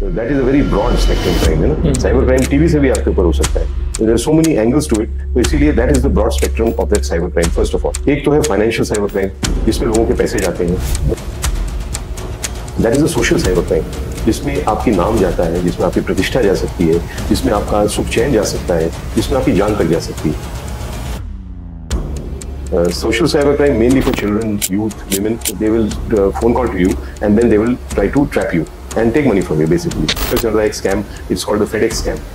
That is a very broad spectrum crime है ना। Cyber crime TV से भी आपके ऊपर हो सकता है। There are so many angles to it, तो इसीलिए that is the broad spectrum of that cyber crime. First of all एक तो है फाइनेंशियल साइबर क्राइम, जिसमें लोगों के पैसे जाते हैं। That is a social cyber crime, जिसमें आपकी नाम जाता है, जिसमें आपकी प्रतिष्ठा जा सकती है, जिसमें आपका सुख चैन जा सकता है, जिसमें आपकी जान तक जा सकती है। Social cyber crime mainly for children, youth, women. They will phone call to you and then they will try to trap you and take money from you basically. तो चल रहा है एक scam, it's called the FedEx scam.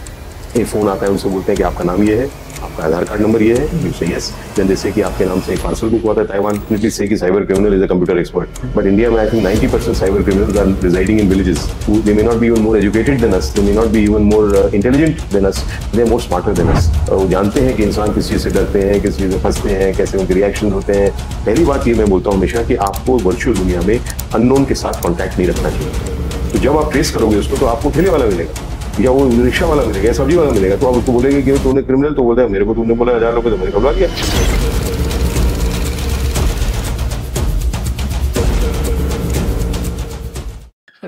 एक phone आता है, उनसे बोलते हैं कि आपका नाम ये है, आपका आधार कार्ड नंबर ये है, you say yes, then they से कि आपके नाम से एक पार्सल बुक हुआ था ताइवान, डेफिनेटली से कि cyber criminal is a computer expert. But India में I think 90% cyber criminals are residing in villages. They may not be even more educated than us, they may not be even more intelligent than us, they are more smarter than us. वो जानते हैं कि इंसान किस चीज़ से डरते हैं, किस चीज़ से फंसते हैं, कैसे उनके रिएक्शन होते हैं। पहली बात ये मैं बोलता हूँ हमेशा कि आपको वर्चुअल दुनिया में अननोन के साथ कॉन्टैक्ट नहीं रखना चाहिए। तो जब आप ट्रेस करोगे उसको, तो आपको ठेले वाला मिलेगा या वो रिक्शा वाला मिलेगा या सब्जी वाला मिलेगा, तो आप उसको बोलेंगे कि तूने क्रिमिनल, तो बोलता है मेरे को तुमने बोला 1000 रुपये, तो मैंने कबूल किया।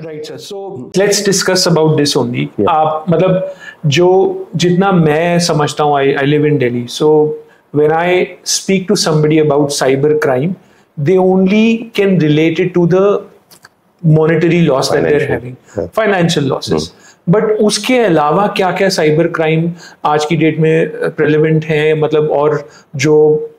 Right sir, so let's discuss about this only. आप मतलब जो जितना मैं समझता हूँ, I live in Delhi, so when I speak to somebody about cyber crime, they only can relate it to the monetary loss that they're having, financial losses. But उसके अलावा क्या क्या साइबर क्राइम आज की डेट में प्रेलेवेंट है, मतलब और जो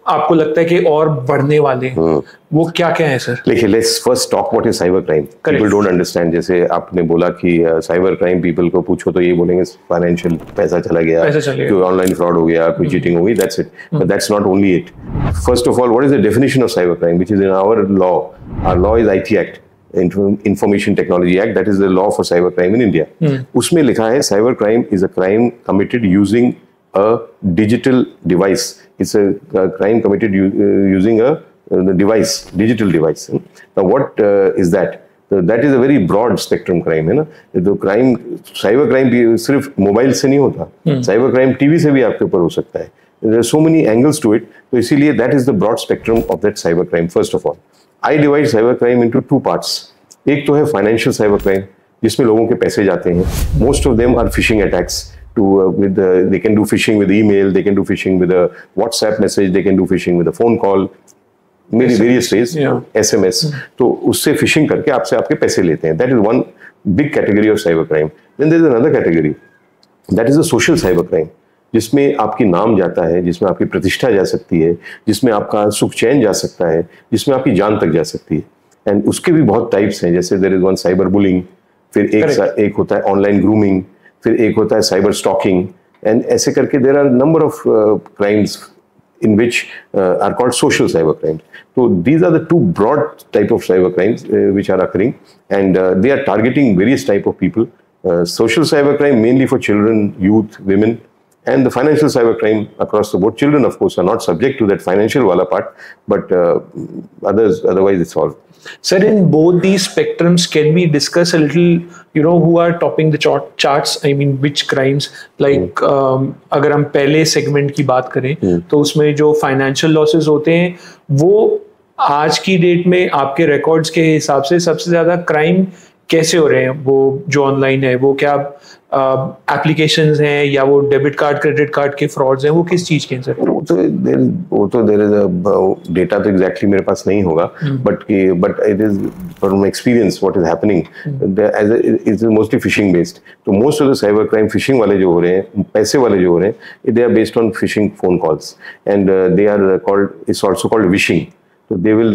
आपको लगता है कि और बढ़ने वाले हैं, वो क्या क्या है सर? देखिए, let's first talk what is cyber crime. People don't understand. जैसे आपने बोला कि साइबर क्राइम पीपल को पूछो तो ये बोलेंगे फाइनेंशियल पैसा चला गया, कोई ऑनलाइन फ्रॉड हो गया, कोई चीटिंग हो गई, that's it. But that's not only it. First of all, what is the definition of cyber crime which is in our law? Our law is IT act, Information Technology Act, that is the law for cyber crime in India. उसमें लिखा है cyber crime is a crime committed using a digital device. It's a crime committed using a device, digital device. Now what is that? So that is a very broad spectrum crime है ना। तो crime, cyber crime सिर्फ mobile से नहीं होता, cyber crime TV से भी आपके ऊपर हो सकता है। There are so many angles to it. तो इसीलिए that is the broad spectrum of that cyber crime. First of all, I divide cyber crime into two parts. एक तो है फाइनेंशियल साइबर क्राइम, जिसमें लोगों के पैसे जाते हैं। Most of them are phishing attacks to with they can do phishing with email, they can do phishing with a WhatsApp message, they can do phishing with a phone call, मेरी various ways, SMS। तो उससे fishing करके आपसे आपके पैसे लेते हैं। That is one big category of cyber crime. Then there is another category, that is a social cyber crime, जिसमें आपकी नाम जाता है, जिसमें आपकी प्रतिष्ठा जा सकती है, जिसमें आपका सुख चैन जा सकता है, जिसमें आपकी जान तक जा सकती है। एंड उसके भी बहुत टाइप्स हैं। जैसे there is one cyber bullying, फिर एक होता है ऑनलाइन ग्रूमिंग, फिर एक होता है साइबर स्टॉकिंग, एंड ऐसे करके there are number of crimes in which are called social cyber crimes. So these are the two broad type of cyber crimes which are occurring, and they are targeting various type of people. Social cyber crime mainly for children, youth, women, and the financial cyber crime across the board. Children, of course, are not subject to that financial wala part, but otherwise it's all. Sir, in both these spectrums, can we discuss a little, who are topping the charts? I mean, which crimes? Like, अगर हम पहले segment की बात करें, तो उसमें जो financial losses होते हैं, वो आज की डेट में आपके रिकॉर्ड्स के हिसाब से सबसे ज्यादा क्राइम कैसे हो रहे हैं? वो जो ऑनलाइन है, वो क्या एप्लीकेशंस हैं या वो डेबिट कार्ड, क्रेडिट कार्ड के फ्रॉड्स हैं? वो किस चीज के हैं सर? वो तो देयर इज डेटा तो एग्जैक्टली मेरे पास नहीं होगा, but it is from experience what is happening, it is mostly phishing based. तो most of the cyber crime phishing वाले जो हो रहे हैं, पैसे वाले जो हो रहे हैं, they are based on phishing phone calls, and they are called, it's also called vishing. So they will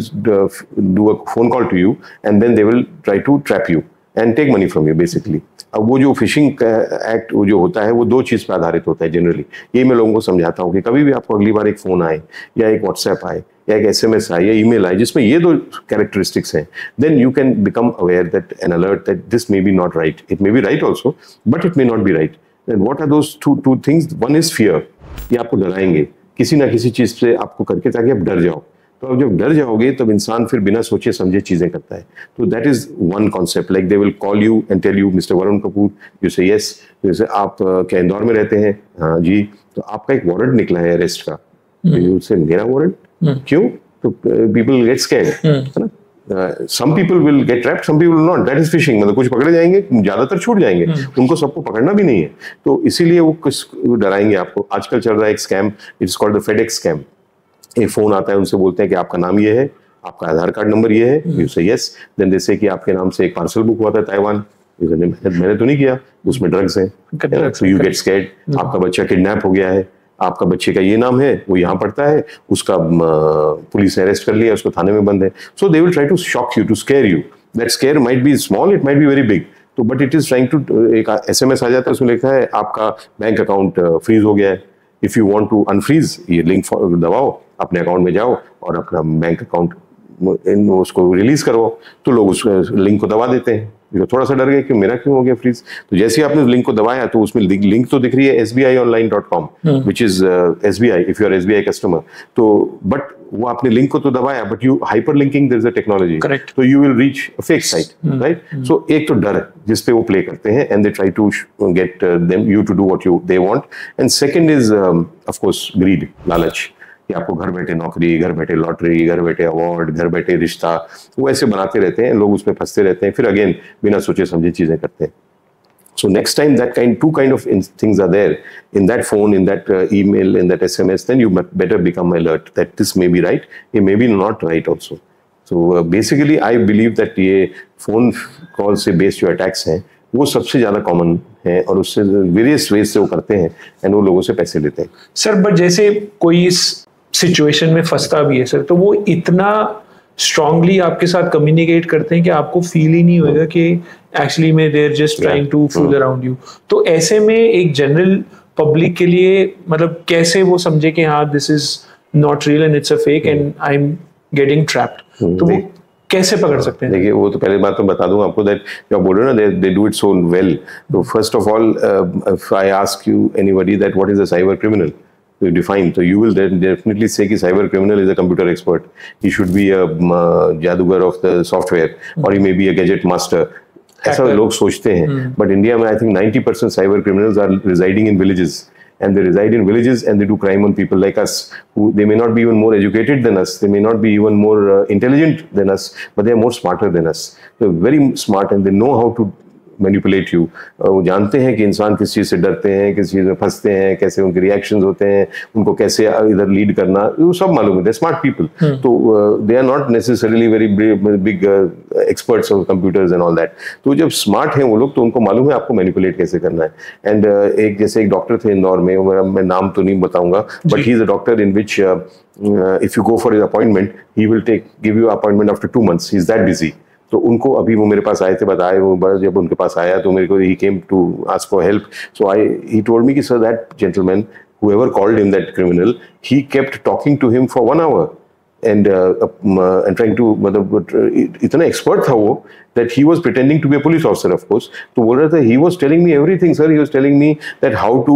do a phone call to you and then they will try to trap you and take money from you basically. अब वो जो fishing act वो जो होता है, वो दो चीज़ पर आधारित होता है जनरली। ये मैं लोगों को समझाता हूँ कि कभी भी आपको अगली बार एक फ़ोन आए या एक व्हाट्सएप आए या एक SMS आए या ईमेल आए जिसमें ये दो कैरेक्टरिस्टिक्स हैं, then you can become aware that an alert that this may be not right, it may be right also but it may not be right. Then what are those two things? One is fear, ये आपको डराएंगे किसी ना किसी चीज़ से आपको करके, ताकि आप डर जाओ। तो अब जब डर जाओगे तब इंसान फिर बिना सोचे समझे चीजें करता है। तो that is one concept. Like they will call you and tell you mister Varun Kapoor, you say yes, जैसे आप क्या इंदौर में रहते हैं? हाँ जी। तो आपका एक वारंट निकला है अरेस्ट का। यू से मेरा वारंट क्यों? तो पीपल गेट स्कैर्ड, है ना। some people will get trapped, some people will not. That is phishing. मतलब कुछ पकड़े जाएंगे, ज्यादातर छूट जाएंगे, उनको सबको पकड़ना भी नहीं है, तो इसीलिए वो कुछ डराएंगे आपको. आजकल चल रहा है एक scam, it's called the FedEx scam. एक फोन आता है, उनसे बोलते हैं कि आपका नाम ये है, आपका आधार कार्ड नंबर ये है, you say yes, then they से कि आपके नाम से एक पार्सल बुक हुआ था ताइवान, मैंने तो नहीं किया, उसमें ड्रग्स है, so you get scared. आपका बच्चा किडनैप हो गया है, आपका बच्चे का ये नाम है, वो यहाँ पढ़ता है, उसका पुलिस ने अरेस्ट कर लिया, उसको थाने में बंद है. So they will try to shock you, to scare you. That scare might be small, it might be very big, तो but it is trying to. एक SMS आ जाता है, उसमें लिखा है आपका बैंक अकाउंट फ्रीज हो गया है. If you want to unfreeze, ये लिंक दबाओ, अपने अकाउंट में जाओ और अपना बैंक अकाउंट उसको रिलीज करो. तो लोग उस लिंक को दबा देते हैं. थोड़ा सा डर गए कि मेरा क्यों हो गया फ्रीज. तो जैसे ही आपने लिंक को debaya तो उसमें लिंक तो दिख रही है sbionline.com, which is SBI if you are SBI customer. तो बट वो आपने लिंक को तो दबाया, but you hyperlinking, there is a technology. Correct. So you will reach a fake site, right? So एक तो डर जिसपे वो प्ले करते हैं and they try to get you to do what they want. And second is of course greed, लालच. कि आपको घर बैठे नौकरी, घर बैठे लॉटरी, घर बैठे अवार्ड, घर बैठे रिश्ता, वो ऐसे बनाते रहते हैं, लोग उसमें फंसते रहते हैं, फिर अगेन बिना सोचे समझे चीजें करते हैं. So next time that two kind of things are there in that phone, in that email, in that SMS, then you better become alert that this may be right, it may be not right also. So basically I believe that ये phone call से based जो attacks हैं वो सबसे ज्यादा common है और उससे वेरियस वेज से वो करते हैं एंड वो लोगों से पैसे लेते हैं. सर बट जैसे कोई इस सिचुएशन में फंसता भी है सर, तो वो इतना स्ट्रांगली आपके साथ कम्युनिकेट करते हैं कि आपको फील ही नहीं होगा कि एक्चुअली में they are just trying to fool around you. तो ऐसे में एक जनरल पब्लिक के लिए मतलब कैसे वो समझे कि हाँ this is not real and it's a fake and I am getting trapped, तो वो कैसे पकड़ सकते हैं? देखिए वो तो पहले बात तो बता दूं आपको दैट जो आप बोल रहे हो ना they do it so well. तो first of all if I ask you anybody that what is a cyber criminal, to define, so you will then definitely say कि cyber criminal is a computer expert, he should be a जादूगर of the software, or he may be a gadget master. ऐसा लोग सोचते हैं, but India में I think 90% cyber criminals are residing in villages, and they reside in villages and they do crime on people like us, who they may not be even more educated than us, they may not be even more intelligent than us, but they are more smarter than us. They're very smart and they know how to manipulate you. वो जानते हैं कि इंसान किस चीज़ से डरते हैं, किस चीज़ में फंसते हैं, कैसे उनके रिएक्शंस होते हैं, उनको कैसे इधर लीड करना, वो सब मालूम है. दे स्मार्ट पीपल, तो they are not necessarily very big experts of computers and all that. तो जब स्मार्ट हैं वो लोग तो उनको मालूम है आपको मैनिपुलेट कैसे करना है. एंड एक जैसे एक डॉक्टर थे इंदौर में, मैं नाम तो नहीं बताऊंगा, but he is a doctor in which if you go for his appointment he will give you appointment after 2 months. He is that busy. तो उनको अभी वो मेरे पास आए थे, बताए वो जब उनके पास आया तो मेरे को he came to ask for help. So he told me कि sir that gentleman whoever called him that criminal, he kept talking to him for 1 hour and trying to मतलब इतना expert था वो that he was pretending to be a police officer of course. तो बोल रहा था he was telling me everything sir, he was telling me that how to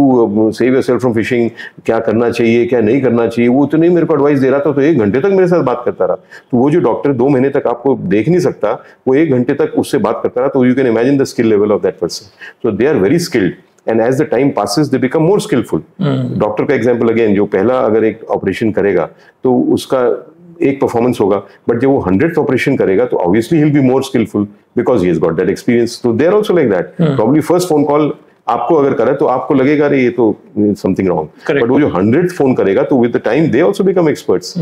save yourself from phishing, क्या करना चाहिए क्या नहीं करना चाहिए. वो तो नहीं मेरे को एडवाइस दे रहा था, तो 1 घंटे तक मेरे साथ बात करता रहा. तो वो जो डॉक्टर 2 महीने तक आपको देख नहीं सकता, वो 1 घंटे तक उससे बात करता रहा. तो you can imagine the skill level of that person. So they are very skilled. And as the time passes, they become more skillful. Doctor का एग्जाम्पल अगेन, जो पहला अगर एक ऑपरेशन करेगा तो उसका एक परफॉर्मेंस होगा, बट जब वो 100th ऑपरेशन करेगा तो obviously he will be more skillful because he has got that experience. तो they are also like that. Probably first phone call आपको अगर करे तो आपको लगेगा अरे ये तो समथिंग रॉन्ग, बट वो जो 100th फोन करेगा तो with the time they also become experts.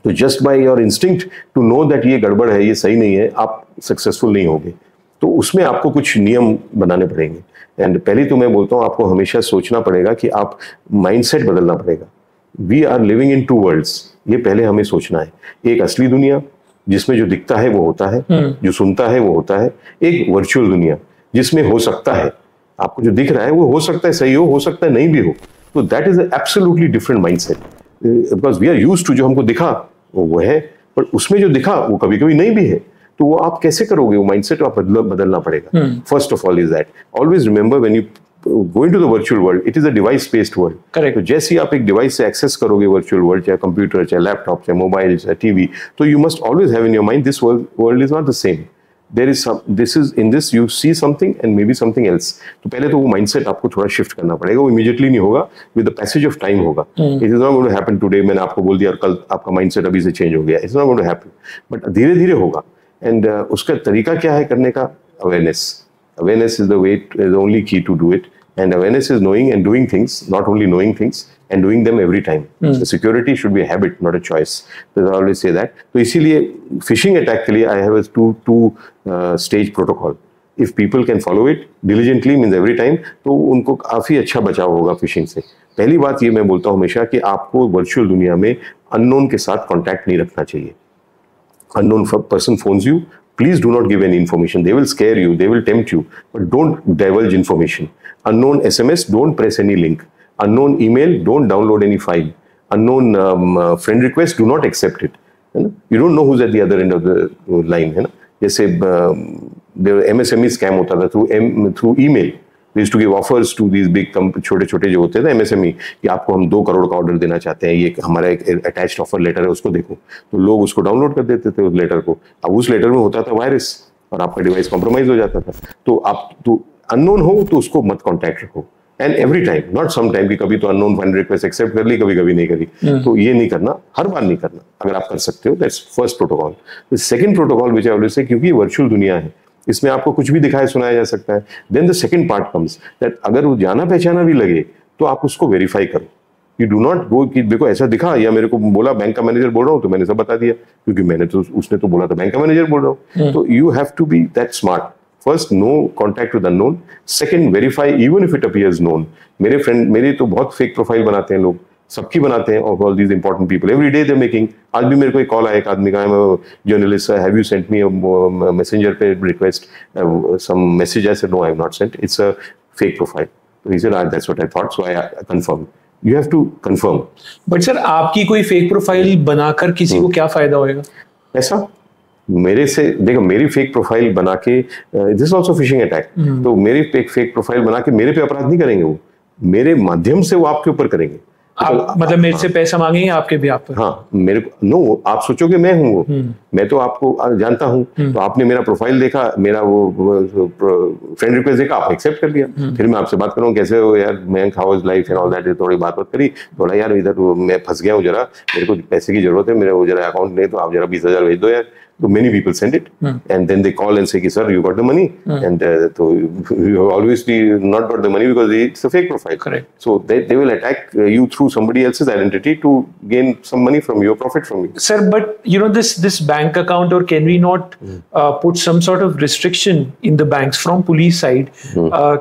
तो just by your instinct to know that ये गड़बड़ है, ये सही नहीं है, आप सक्सेसफुल नहीं होगे. तो उसमें आपको कुछ नियम बनाने पड़ेंगे. एंड पहले तो मैं बोलता हूँ आपको हमेशा सोचना पड़ेगा कि आप माइंडसेट बदलना पड़ेगा. We are living in 2 worlds. ये पहले हमें सोचना है. एक असली दुनिया जिसमें जो दिखता है वो होता है, जो सुनता है वो होता है. एक वर्चुअल दुनिया जिसमें हो सकता है, आपको जो दिख रहा है वो हो सकता है सही हो सकता है नहीं भी हो. तो that is absolutely different mindset, because we are used to जो हमको दिखा वो है, पर उसमें जो दिखा वो कभी कभी नहीं भी है. तो वो आप कैसे करोगे? वो माइंडसेट आप बदलना पड़ेगा. First of all is that always remember when you go into the virtual world, it is a device based world. Correct. तो जैसे ही आप एक डिवाइस से एक्सेस करोगे वर्चुअल वर्ल्ड, चाहे कंप्यूटर, चाहे लैपटॉप, चाहे मोबाइल, चाहे टीवी, तो you must always have in your mind this world is not the same. there is some, this is in this you see something and maybe something else. तो पहले तो वो mindset आपको थोड़ा shift करना पड़ेगा. वो immediately नहीं होगा, with the passage of time होगा. It is not going to happen today. मैंने आपको बोल दिया और कल आपका mindset अभी से change हो गया. It's not going to happen. But धीरे धीरे होगा. And उसका तरीका क्या है करने का? Awareness. Awareness is the way, is the only key to do it. And awareness is knowing and doing things, not only knowing things and doing them every time. The security should be a habit, not a choice. So I always say that. तो इसीलिए phishing attack के लिए I have a two stage protocol. If people can follow it diligently, means every time, तो उनको काफी अच्छा बचाव होगा phishing से. पहली बात ये मैं बोलता हूँ हमेशा कि आपको वर्चुअल दुनिया में अननोन के साथ कॉन्टैक्ट नहीं रखना चाहिए. Unknown person phones you, please do not give any information. They will scare you, they will tempt you, but don't divulge information. Unknown SMS, don't press any link. Unknown email, don't download any file. Unknown friend request, do not accept it. You don't know who's at the other end of the line. जैसे MSME scam होता था through email. They used to give offers to these big छोटे-छोटे जो होते थे MSME कि आपको हम 2 करोड़ का ऑर्डर देना चाहते हैं, ये हमारा एक अटैच्ड ऑफर लेटर है, उसको देखो. तो लोग उसको डाउनलोड कर देते थे उस लेटर को. अब उस लेटर में होता था वायरस और आपका डिवाइस कॉम्प्रोमाइज हो जाता था. तो आप तो अननोन हो तो उसको मत कॉन्टैक्ट रखो. And every time, not some time कि कभी तो अननोन फ्रेंड रिक्वेस्ट एक्सेप्ट कर ली, कभी नहीं करी. तो ये नहीं करना, हर बार नहीं करना. अगर आप कर सकते हो, that's first protocol. The second protocol which I always say, क्योंकि वर्चुअल दुनिया है, इसमें आपको कुछ भी दिखाया सुनाया जा सकता है. Then the second part comes that अगर वो जाना पहचाना भी लगे तो आप उसको वेरीफाई करो. यू डू नॉट गो कि देखो ऐसा दिखा या मेरे को बोला बैंक का मैनेजर बोल रहा हूँ तो मैंने सब बता दिया, क्योंकि मैंने तो उसने तो बोला था बैंक का मैनेजर बोल रहा हूँ. तो you have to be that smart. First, no contact with unknown. Second, verify even if it appears known. मेरे तो बहुत फेक प्रोफाइल बनाते हैं लोग, सबकी बनाते हैं, of all these important people. Every day they making. आज भी मेरे को एक कॉल आया एक आदमी का, journalist, have you sent me messenger पे request some message. I said no, I have not sent, it's a fake profile. So he said, that's what I thought, so I confirmed. You have to confirm. But sir, आपकी कोई fake profile बनाकर किसी को क्या फायदा होएगा? ऐसा मेरे से देखो, मेरी फेक प्रोफाइल बना के, दिस ऑल्सो फिशिंग अटैक. तो मेरी फेक प्रोफाइल बना के मेरे पे अपराध नहीं करेंगे, वो मेरे माध्यम से वो आपके ऊपर करेंगे. आप मतलब मेरे से पैसा मांगेंगे आपके भी आप पर? हाँ, मेरे को नो, आप सोचोगे मैं हूँ वो, मैं तो आपको जानता हूँ. तो आपने मेरा प्रोफाइल देखा, मेरा वो फ्रेंड रिक्वेस्ट देखा, आप एक्सेप्ट कर लिया. फिर मैं आपसे बात कर रहा हूँ, कैसे हो यार Mayank, how is life and all that. थोड़ी बात करी, थोड़ा यार इधर मैं फंस गया हूँ जरा, मेरे को पैसे की जरूरत है, मेरे वो जरा अकाउंट नहीं, तो आप जरा 20,000 भेज दो यार. So many people send it, and then they call and say, "Sir, you got the money," and so you obviously not got the money because it's a fake profile. Correct. So they will attack you through somebody else's identity to gain some money from you, profit from you. Sir, but you know this bank account, or can we not put some sort of restriction in the banks from police side,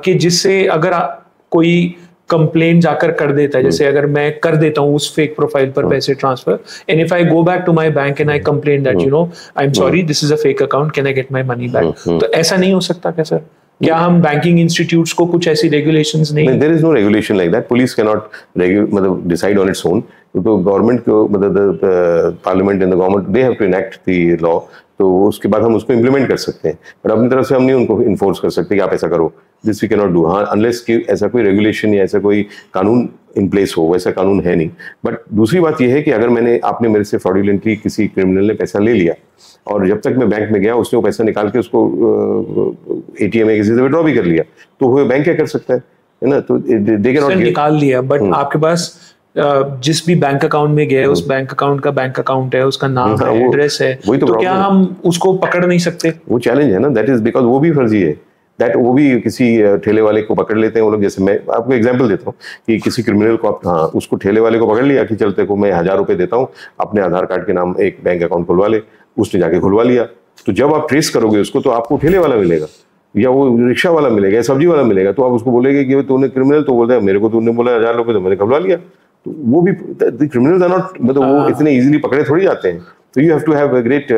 कि जिससे अगर कोई complaint जाकर कर देता है, जैसे अगर मैं कर देता हूँ उस फेक प्रोफाइल पर पैसे transfer, and if I go back to my bank and I complain that you know I am sorry, this is a fake account, can I get my money back? तो ऐसा नहीं हो सकता क्या sir? क्या हम बैंकिंग इंस्टीट्यूट्स को कुछ ऐसी रेगुलेशंस नहीं? There is no regulation like that. Police can not मतलब डिसाइड ऑन इट्स ओन. तो गवर्नमेंट को, मतलब parliament and the government, they have to enact the law. तो उसके बाद हम उसको इम्प्लीमेंट कर सकते हैं, पर अपनी तरफ से हम नहीं उनको इन्फोर्स कर सकते कि आप ऐसा करो. This we can not do. हाँ, अनलेस कि ऐसा कोई रेगुलेशन या ऐसा कोई कानून इन प्लेस हो. वैसा कानून है नहीं. बट दूसरी बात यह है कि अगर आपने मेरे से फ्रॉडुलेंटली, किसी क्रिमिनल ने पैसा ले लिया और जब तक मैं बैंक में गया उसने वो पैसा निकाल के उसको एटीएम में किसी से विड्रॉ भी कर लिया, तो वो बैंक क्या कर सकता है ना? तो दे कैन नॉट निकाल लिया, बट आपके पास जिस भी बैंक अकाउंट में गए, उस बैंक अकाउंट का बैंक अकाउंट है, उसका नाम है, एड्रेस है, तो क्या हम उसको पकड़ नहीं सकते? वो चैलेंज है ना. दैट इज बिकॉज वो भी फर्जी है. दैट वो भी किसी ठेले वाले को पकड़ लेते हैं वो लोग. जैसे मैं आपको एग्जांपल देता हूँ कि किसी क्रिमिनल को आप, हाँ, उसको ठेले वाले को पकड़ लिया कि चलते को मैं 1000 रुपए देता हूँ, अपने आधार कार्ड के नाम एक बैंक अकाउंट खुलवा ले. उसने जाके खुलवा लिया. तो जब आप ट्रेस करोगे उसको, तो आपको ठेले वाला मिलेगा या वो रिक्शा वाला मिलेगा या सब्जी वाला मिलेगा. तो आप उसको बोलेंगे कि तूने क्रिमिनल, तो बोलता है मेरे को तूने बोला 1000 रुपए, तो मैंने खुलवा लिया. तो वो भी क्रिमिनल्स आर नॉट, मतलब वो इतने इजीली पकड़े थोड़ी जाते हैं. तो you have to have a great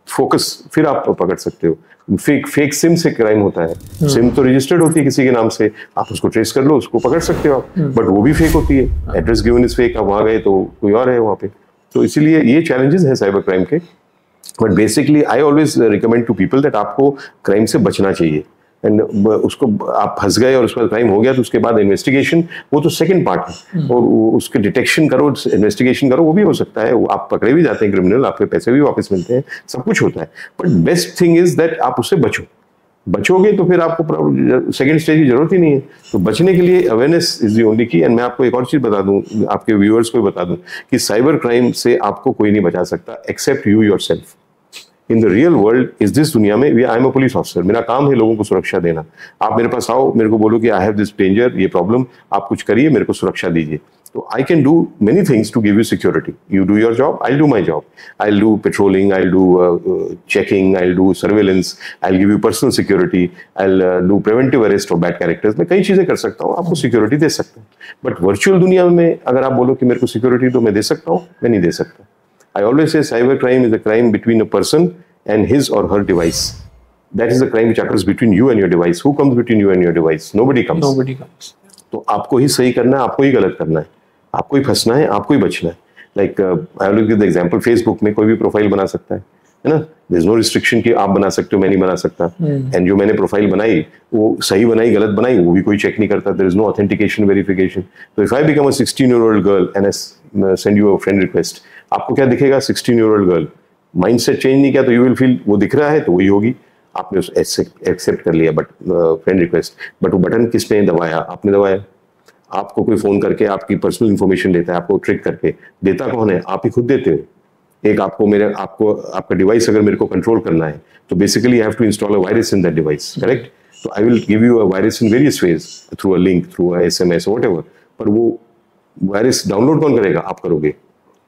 focus, फिर आप पकड़ सकते हो. फेक सिम से क्राइम होता है. सिम तो रजिस्टर्ड होती है किसी के नाम से, आप उसको ट्रेस कर लो, उसको पकड़ सकते हो आप. बट वो भी फेक होती है. Address given is fake. आप वहां गए तो कोई और है वहां पे. तो इसीलिए ये चैलेंजेस हैं साइबर क्राइम के. But basically I always recommend to people that आपको क्राइम से बचना चाहिए. एंड उसको आप फंस गए और उस पर क्राइम हो गया, तो उसके बाद इन्वेस्टिगेशन वो तो सेकंड पार्ट है, और उसके डिटेक्शन करो, इन्वेस्टिगेशन करो, वो भी हो सकता है, आप पकड़े भी जाते हैं क्रिमिनल, आपके पैसे भी वापस मिलते हैं, सब कुछ होता है, but best thing is that आप उससे बचोगे तो फिर आपको सेकंड स्टेज की जरूरत ही नहीं है। तो बचने के लिए अवेयरनेस इज दी ओनली की। एंड मैं आपको एक और चीज बता दूं, आपके व्यूअर्स को बता दूं कि साइबर क्राइम से आपको कोई नहीं बचा सकता except you yourself. In the real world, इस दिस दुनिया में, I am a police officer, मेरा काम है लोगों को सुरक्षा देना। आप मेरे पास आओ, मेरे को बोलो कि आई हैव दिस डेंजर, ये प्रॉब्लम, आप कुछ करिए, मेरे को सुरक्षा दीजिए, तो I can do many things to give you security. You do your job, I do my job, I do patrolling, I do checking, I do surveillance, I give you personal security, I do preventive arrest of bad characters. मैं कई चीजें कर सकता हूँ, आपको security दे सकता हूँ, but virtual दुनिया में अगर आप बोलो कि मेरे को सिक्योरिटी तो मैं दे सकता हूँ, मैं नहीं दे सकता। I always say cyber crime is a crime between a person and his or her device. That is the crime which occurs between you and your device. Who comes between you and your device? Nobody comes. Nobody comes. तो आपको ही सही करना है, आपको ही गलत करना है, आपको ही फंसना है, आपको ही बचना है। Like I will give the example, Facebook में कोई भी प्रोफाइल बना सकता है ना? There is no restriction कि आप बना सकते हो, मैं नहीं बना सकता। And जो मैंने प्रोफाइल बनाई, वो सही बनाई, गलत बनाई, वो भी कोई चेक नहीं करता। There is no authentication verification. So if I become a 16-year-old girl and I send you a friend request, आपको क्या दिखेगा? 16-year-old girl। माइंडसेट चेंज नहीं किया तो यू विल फील वो दिख रहा है तो वही होगी। आपने उस एक्सेप्ट कर लिया बट फ्रेंड रिक्वेस्ट, बट वो बटन किसने दबाया? आपने दबाया। आपको कोई फोन करके आपकी पर्सनल इंफॉर्मेशन लेता है, आपको ट्रिक करके देता कौन है? आप ही खुद देते हो। एक आपको आपका डिवाइस अगर मेरे को कंट्रोल करना है तो basically I have to install a virus in that device, correct? तो I will give you a virus in various ways, through a link, through a SMS, whatever, पर वो वायरस डाउनलोड कौन करेगा? आप करोगे।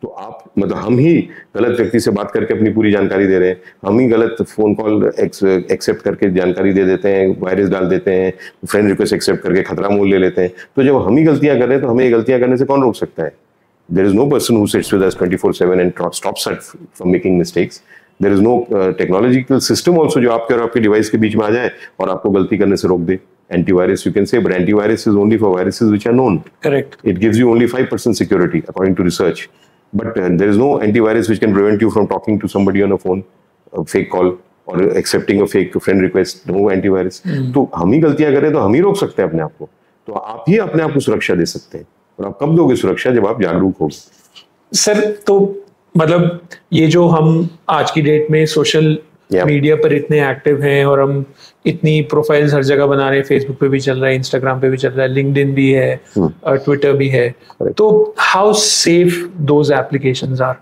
तो आप मतलब हम ही गलत व्यक्ति से बात करके अपनी पूरी जानकारी दे रहे हैं, हम ही गलत फोन कॉल एक्सेप्ट करके जानकारी दे देते हैं, वायरस डाल देते हैं, फ्रेंड रिक्वेस्ट एक्सेप्ट करके खतरा मोल ले लेते हैं। तो जब हम ही गलतियां कर रहे हैं तो हमें गलतियां करने से कौन रोक सकता है? There is no person who sits with us 24/7 and stops us from making mistakes. There is no technological system also जो आपके और आपके डिवाइस के बीच में आ जाए और आपको गलती करने से रोक दे। Antivirus, you can say, but antivirus is only for viruses which are known. Correct. It gives you only 5% security according to research. But there is no antivirus which can prevent you from talking to somebody on a phone, a fake call, or accepting a fake friend request. No antivirus. तो हम ही गलतियां करें तो हम ही रोक सकते हैं अपने आप को। तो आप ही अपने आप को सुरक्षा दे सकते हैं। और आप कब दोगे सुरक्षा? जब आप जागरूक हो। सर, तो मतलब ये जो हम आज की डेट में सोशल मीडिया पर इतने एक्टिव हैं और हम इतनी प्रोफाइल्स हर जगह बना रहे हैं, फेसबुक पे भी चल रहा है, इंस्टाग्राम पे भी चल रहा है, लिंक्डइन भी है, ट्विटर भी है, तो how safe those applications are?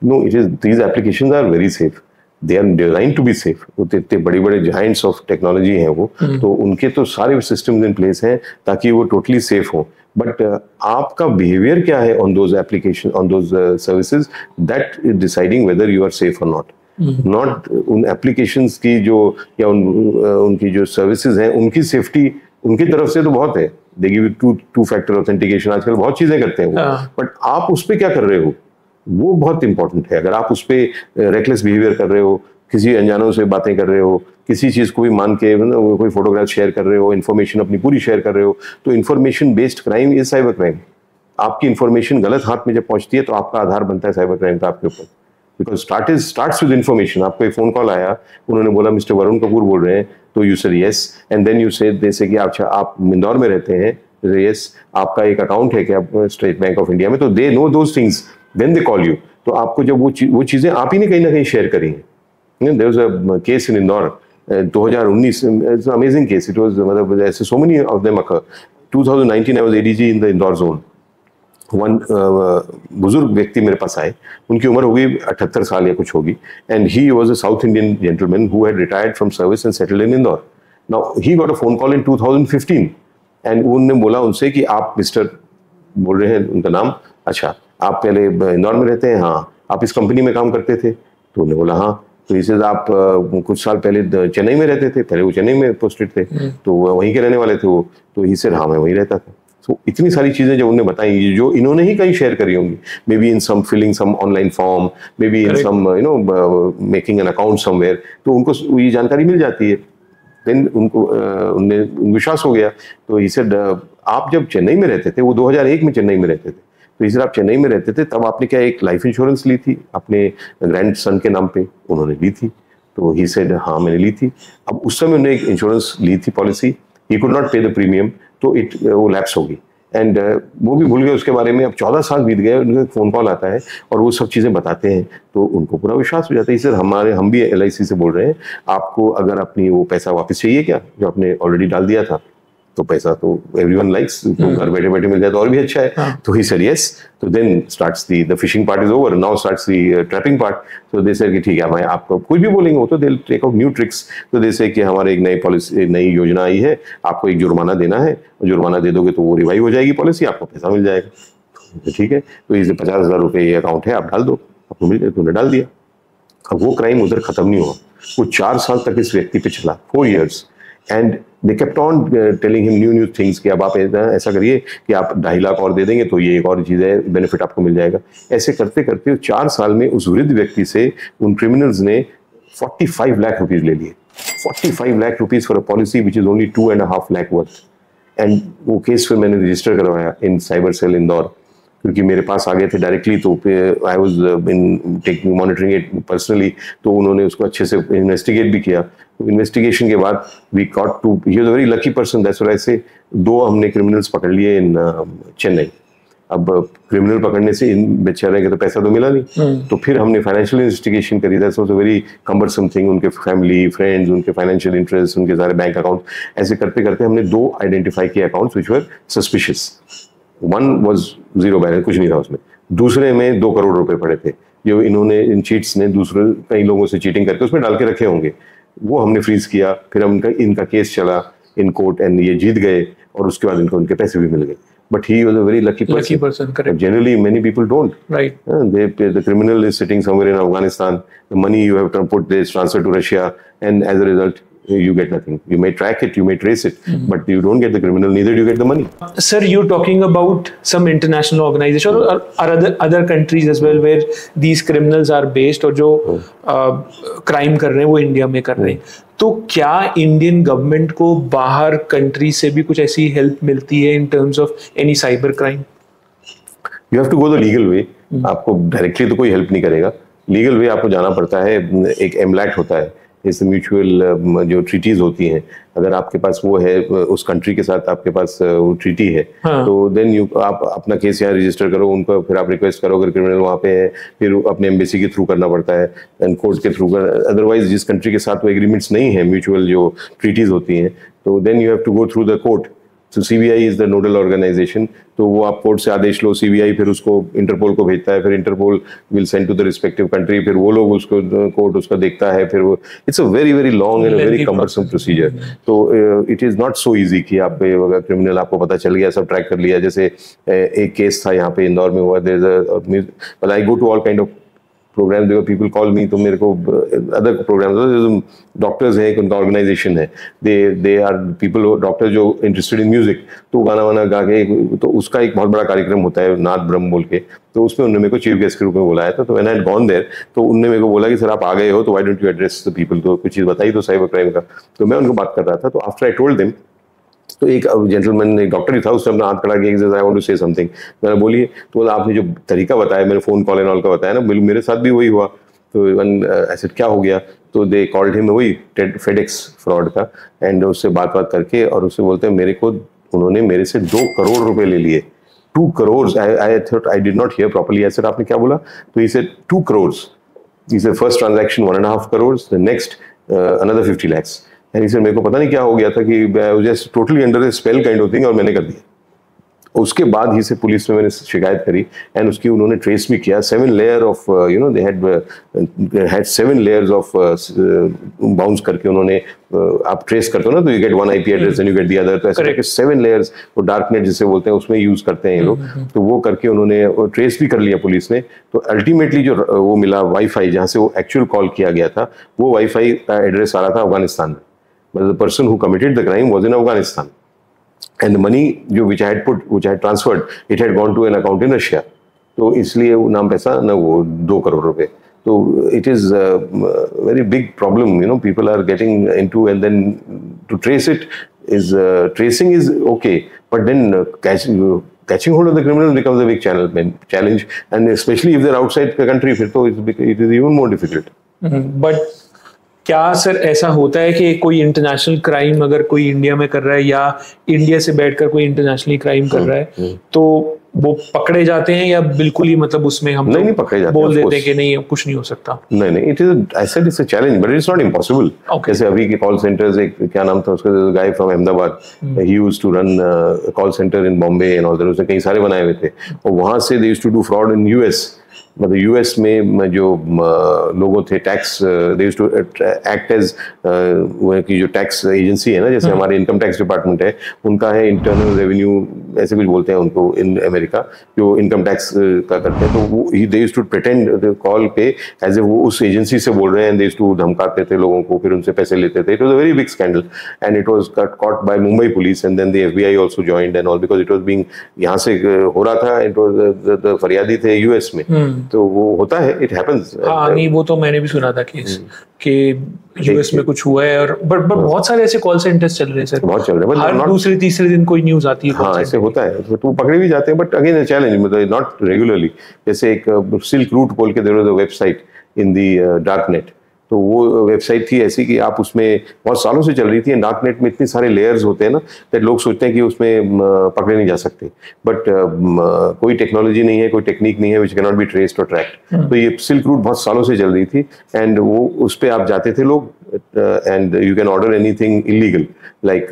No, it is, these applications are very safe, they are design to be safe. इतने बड़े बड़े जायंट्स ऑफ टेक्नोलॉजी हैं वो, तो उनके तो सारे सिस्टम्स इन प्लेस हैं ताकि वो टोटली सेफ हो। बट आपका बिहेवियर क्या है on those application, on those services, that is deciding whether you are safe और नॉट। नॉट उन एप्लीकेशंस की जो या उनकी जो सर्विसेज हैं उनकी सेफ्टी उनकी तरफ से तो बहुत है, they give you two factor authentication, आजकल बहुत चीजें करते हैं वो, बट आप उस पर क्या कर रहे हो वो बहुत इंपॉर्टेंट है। अगर आप उस पर रेकलेस बिहेवियर कर रहे हो, किसी अनजानों से बातें कर रहे हो, किसी चीज को भी मान के कोई फोटोग्राफ शेयर कर रहे हो, इन्फॉर्मेशन अपनी पूरी शेयर कर रहे हो, तो information based crime is cyber crime. आपकी इन्फॉर्मेशन गलत हाथ में जब पहुंचती है तो आपका आधार बनता है साइबर क्राइम का आपके ऊपर। Because starts with information. आपको एक फोन कॉल आया, उन्होंने बोला मिस्टर वरुण कपूर बोल रहे हैं, तो you said yes, and then you said जैसे कि आप इंदौर में रहते हैं, यस, आपका एक अकाउंट है क्या स्टेट बैंक ऑफ इंडिया में, तो they know those things, then they call you. तो आपको जब वो चीजें आप ही ने कहीं ना कहीं शेयर करी हैं। There was a case in Indore 2019, it's amazing case, it was मतलब ऐसे so many of them occur. 2019 I was ADG in the Indore zone. One बुजुर्ग व्यक्ति मेरे पास आए, उनकी उम्र होगी 78 साल या कुछ होगी, and he was a south Indian gentleman who had retired from service and settled in Indore. Now he got a phone call in 2015 and उन्होंने बोला उनसे कि आप मिस्टर बोल रहे हैं उनका नाम, अच्छा आप पहले इंदौर में रहते हैं? हाँ। आप इस कंपनी में काम करते थे? तो उन्होंने बोला हाँ। तो इसे आप कुछ साल पहले चेन्नई में रहते थे? पहले वो चेन्नई में पोस्टेड थे, तो वहीं के रहने वाले थे वो? तो ही सेड हाँ मैं वहीं रहता था। तो इतनी सारी चीजें जो उन्होंने बताई, जो इन्होंने ही कहीं शेयर करी होंगी, may be in some filling some online form, may be in some making an account somewhere, तो उनको ये जानकारी मिल जाती है। देन उनको उन्हें विश्वास हो गया। तो ही सेड आप जब चेन्नई में रहते थे, वो 2001 में चेन्नई में रहते थे, तो ही सेड आप चेन्नई में रहते थे तब आपने क्या एक लाइफ इंश्योरेंस ली थी अपने ग्रैंड सन के नाम पे? उन्होंने ली थी। तो ही सेड हाँ मैंने ली थी। अब उस समय उन्होंने एक इंश्योरेंस ली थी पॉलिसी, ही कुड नॉट पे द प्रीमियम, तो वो लैप्स होगी एंड वो भी भूल गए उसके बारे में। अब 14 साल बीत गए, उनका फोन कॉल आता है और वो सब चीज़ें बताते हैं तो उनको पूरा विश्वास हो जाता है। सर हम भी LIC से बोल रहे हैं, आपको अगर अपनी वो पैसा वापस चाहिए क्या जो आपने ऑलरेडी डाल दिया था, तो पैसा तो एवरीवन लाइक्स, तो घर बैठे बैठे मिल जाए तो और भी अच्छा है। तो ही सेड यस। तो then starts the phishing part is over, now starts the trapping part. तो दे सेड कि ठीक है, मैं आपको कुछ भी बोलेंगे वो तो they take out new tricks. तो दे से कि हमारे एक नई पॉलिसी, नई योजना आई है, आपको एक जुर्माना देना है, जुर्माना दे दोगे तो वो रिवाइव हो जाएगी पॉलिसी, आपको पैसा मिल जाएगा। तो ठीक है, तो इसे 50,000 रुपये ये अकाउंट है, आप डाल दो, आपको मिल जाए। तुमने डाल दिया। अब वो क्राइम उधर खत्म नहीं हुआ, वो 4 साल तक इस व्यक्ति पे चला, 4 years, and they kept on telling him new things कि अब आप ऐसा करिए कि आप 2.5 लाख और दे देंगे तो ये एक और चीज़ है, बेनिफिट आपको मिल जाएगा। ऐसे करते करते 4 साल में उस वृद्ध व्यक्ति से उन क्रिमिनल्स ने 45 लाख रुपीज ले लिए। 45 lakh rupees for a policy which is only 2.5 lakh worth. And वो केस फिर मैंने रजिस्टर करवाया इन साइबर सेल इंदौर, क्योंकि मेरे पास आ गए थे डायरेक्टली, तो I was in taking monitoring it personally, तो उन्होंने उसको अच्छे से इन्वेस्टिगेट भी किया। तो इन्वेस्टिगेशन के बाद we got to, he was a very lucky person, that's why I say 2 हमने क्रिमिनल्स पकड़ लिए इन चेन्नई। अब क्रिमिनल पकड़ने से इन बेचारे के तो पैसा तो मिला नहीं, तो फिर हमने फाइनेंशियल इन्वेस्टिगेशन करी। That's was a very cumbersome thing. उनके फैमिली, फ्रेंड्स, उनके फाइनेंशियल इंटरेस्ट, उनके सारे बैंक अकाउंट, ऐसे करते करते हमने 2 आइडेंटिफाई किए accounts which were suspicious. One was 0 balance, कुछ नहीं था उसमें। दूसरे में 2 करोड़ रुपए पड़े थे, जो इन्होंने, इन चीट्स ने दूसरे कई लोगों से चीटिंग करके उसमें डाल के रखे होंगे। वो हमने फ्रीज किया, फिर हम इनका केस चला इन कोर्ट एंड ये जीत गए, और उसके बाद इनको उनके पैसे भी मिल गए। But he was a very lucky person. Correct. Generally, many people don't. Right. The criminal is sitting somewhere in Afghanistan. The money you have to put is transferred to Russia, and as a result, you get nothing. You may track it, you may trace it, but you don't get the criminal. Neither do you get the money. Sir, you're talking about some international organization or other countries as well, where these criminals are based, और जो crime कर रहे हैं वो India में कर रहे हैं। तो क्या इंडियन गवर्नमेंट को बाहर कंट्री से भी कुछ ऐसी हेल्प मिलती है in terms of any cyber crime? You have to go the legal way. आपको डायरेक्टली तो कोई हेल्प नहीं करेगा, लीगल वे आपको जाना पड़ता है। एक एमलैट होता है, जैसे म्यूचुअल जो ट्रीटीज होती हैं, अगर आपके पास वो है, उस कंट्री के साथ आपके पास वो ट्रीटी है, तो देन आप अपना केस यहाँ रजिस्टर करो, उनको फिर आप रिक्वेस्ट करो अगर क्रिमिनल वहाँ पे है, फिर अपने एम्बेसी के थ्रू करना पड़ता है एंड कोर्ट के थ्रू कर। अदरवाइज जिस कंट्री के साथ वो एग्रीमेंट्स नहीं है, म्यूचुअल जो ट्रीटीज होती हैं, तो then you have to go through the court. तो CBI is the nodal organisation, तो वो आप कोर्ट से आदेश लो, CBI फिर उसको इंटरपोल को भेजता है, फिर Interpol will send to the respective country, फिर वो लोग उसको, कोर्ट उसका देखता है, फिर वो, it's a very very long and very cumbersome procedure. तो it is not so easy कि आप अगर क्रिमिनल आपको पता चल गया, सब ट्रैक कर लिया। जैसे एक केस था यहाँ पे इंदौर में हुआ, there I go to all kind of programme, देखो पीपल कॉल मी, तो मेरे को अदर प्रोग्राम, डॉक्टर्स है, उनका ऑर्गेनाइजेशन है, दे आर पीपल, डॉक्टर जो इंटरेस्टेड इन म्यूजिक, तो गाना वाना गा के, तो उसका एक बहुत बड़ा कार्यक्रम होता है नाद ब्रह्म बोल के, तो उसमें उन्होंने मेरे को चीफ गेस्ट के रूप में बुलाया था। तो when I had gone there, तो उन्होंने मेरे को बोला कि सर आप आ गए हो, तो why don't you address the people, तो कुछ चीज़ बताई तो साइबर क्राइम का। तो मैं उनको बात कर रहा था, तो आफ्टर आई टोल्ड देम, तो एक जेंटलमैन, एक डॉक्टर ही था, उसने अपना हाथ खड़ा किया, I want to say something. मैंने बोलिए, तो बोला आपने जो तरीका बताया, मैंने फोन कॉल एंड ऑल का बताया ना, मेरे साथ भी वही हुआ। तो ऐसे क्या हो गया, तो दे कॉल्ड हिम, वही फेडेक्स फ्रॉड का, एंड उससे बात करके, और उससे बोलते हैं मेरे को, उन्होंने मेरे से 2 करोड़ रुपए ले लिए। 2 crore, I thought, I did not here properly, I said आपने क्या बोला? तो he said 2 crore. He said first transaction 1.5 crore, the next another 50 lakhs। And sir मेरे को पता नहीं क्या हो गया था कि just totally under the spell kind of thing, और मैंने कर दिया। उसके बाद ही से पुलिस में मैंने शिकायत करी, एंड उसकी उन्होंने ट्रेस भी किया। 7 layer of they had 7 layers of bounce करके उन्होंने, आप ट्रेस करते हो ना, तो you get 1 IP address and you get the other, तो ऐसे करके 7 लेयर्स, वो डार्क नेट जिसे बोलते हैं, उसमें यूज करते हैं ये लोग। तो वो करके उन्होंने ट्रेस भी कर लिया पुलिस ने। तो अल्टीमेटली जो वो मिला वाईफाई, जहाँ से वो एक्चुअल कॉल किया गया था, वो वाईफाई का एड्रेस आ रहा था अफगानिस्तान में, मतलब the person who committed the crime was in Afghanistan, and the money which I had transferred, it had gone to an account in Russia. तो इसलिए वो नाम पैसा ना, वो 2 करोड़ रुपए। तो it is a very big problem, people are getting into, and then to trace it is, tracing is okay, but then catching hold of the criminal becomes a big challenge, and especially if they're outside the country, फिर तो it is even more difficult. But क्या sir ऐसा होता है कि कोई international crime अगर कोई इंडिया में कर रहा है या इंडिया से बैठकर कोई इंटरनेशनली क्राइम कर रहा है तो वो पकड़े जाते हैं या बिल्कुल ही मतलब उसमें हम नहीं पकड़े जाते, बोल देते हैं कि नहीं कुछ नहीं हो सकता? नहीं, it is I said it's a challenge but it's not impossible. जैसे अभी के कॉल सेंटर्स, एक क्या नाम था उसका, guy from Ahmedabad, he used to run call centre in Bombay and all that, उसने कई सारे बनाए हुए थे और वहां से they used to do fraud in US. मतलब यूएस में जो लोगों थे tax, they used to act as की जो टैक्स एजेंसी है ना, जैसे हमारे इनकम टैक्स डिपार्टमेंट है, उनका है इंटरनल रेवेन्यू ऐसे कुछ बोलते हैं उनको इन अमेरिका, जो इनकम टैक्स का करते हैं। तो वो they used to pretend call पे एज ए वो उस एजेंसी से बोल रहे हैं, दे यूज्ड टू धमकाते थे लोगों को, फिर उनसे पैसे लेते थे। It was a very big scandal and it was caught by Mumbai police and then the FBI also joined and all, because it was being यहाँ से हो रहा था, इट वाज द फरियादी थे यूएस में। तो वो होता है, इट हैपेंस। हाँ नहीं, वो तो मैंने भी सुना था कि यूएस में कुछ हुआ है और बट बहुत सारे ऐसे कॉल सेंटर्स चल रहे हैं सर, बहुत चल रहे हैं, हर दूसरे तीसरे दिन कोई न्यूज आती है। हाँ ऐसे होता है, तो पकड़े भी जाते हैं बट अगेन चैलेंज, मतलब नॉट रेगुलरली। जैसे एक सिल्क रूट बोल के there was a website in the dark net, तो वो वेबसाइट थी ऐसी कि आप उसमें बहुत सालों से चल रही थी। डार्क नेट में इतने सारे लेयर्स होते हैं ना, दैट लोग सोचते हैं कि उसमें पकड़े नहीं जा सकते, बट कोई टेक्नोलॉजी नहीं है, कोई टेक्निक नहीं है which can not be traced और ट्रैक्ड। तो ये सिल्क रूट बहुत सालों से चल रही थी एंड वो उस पर आप जाते थे लोग and you can order anything illegal, like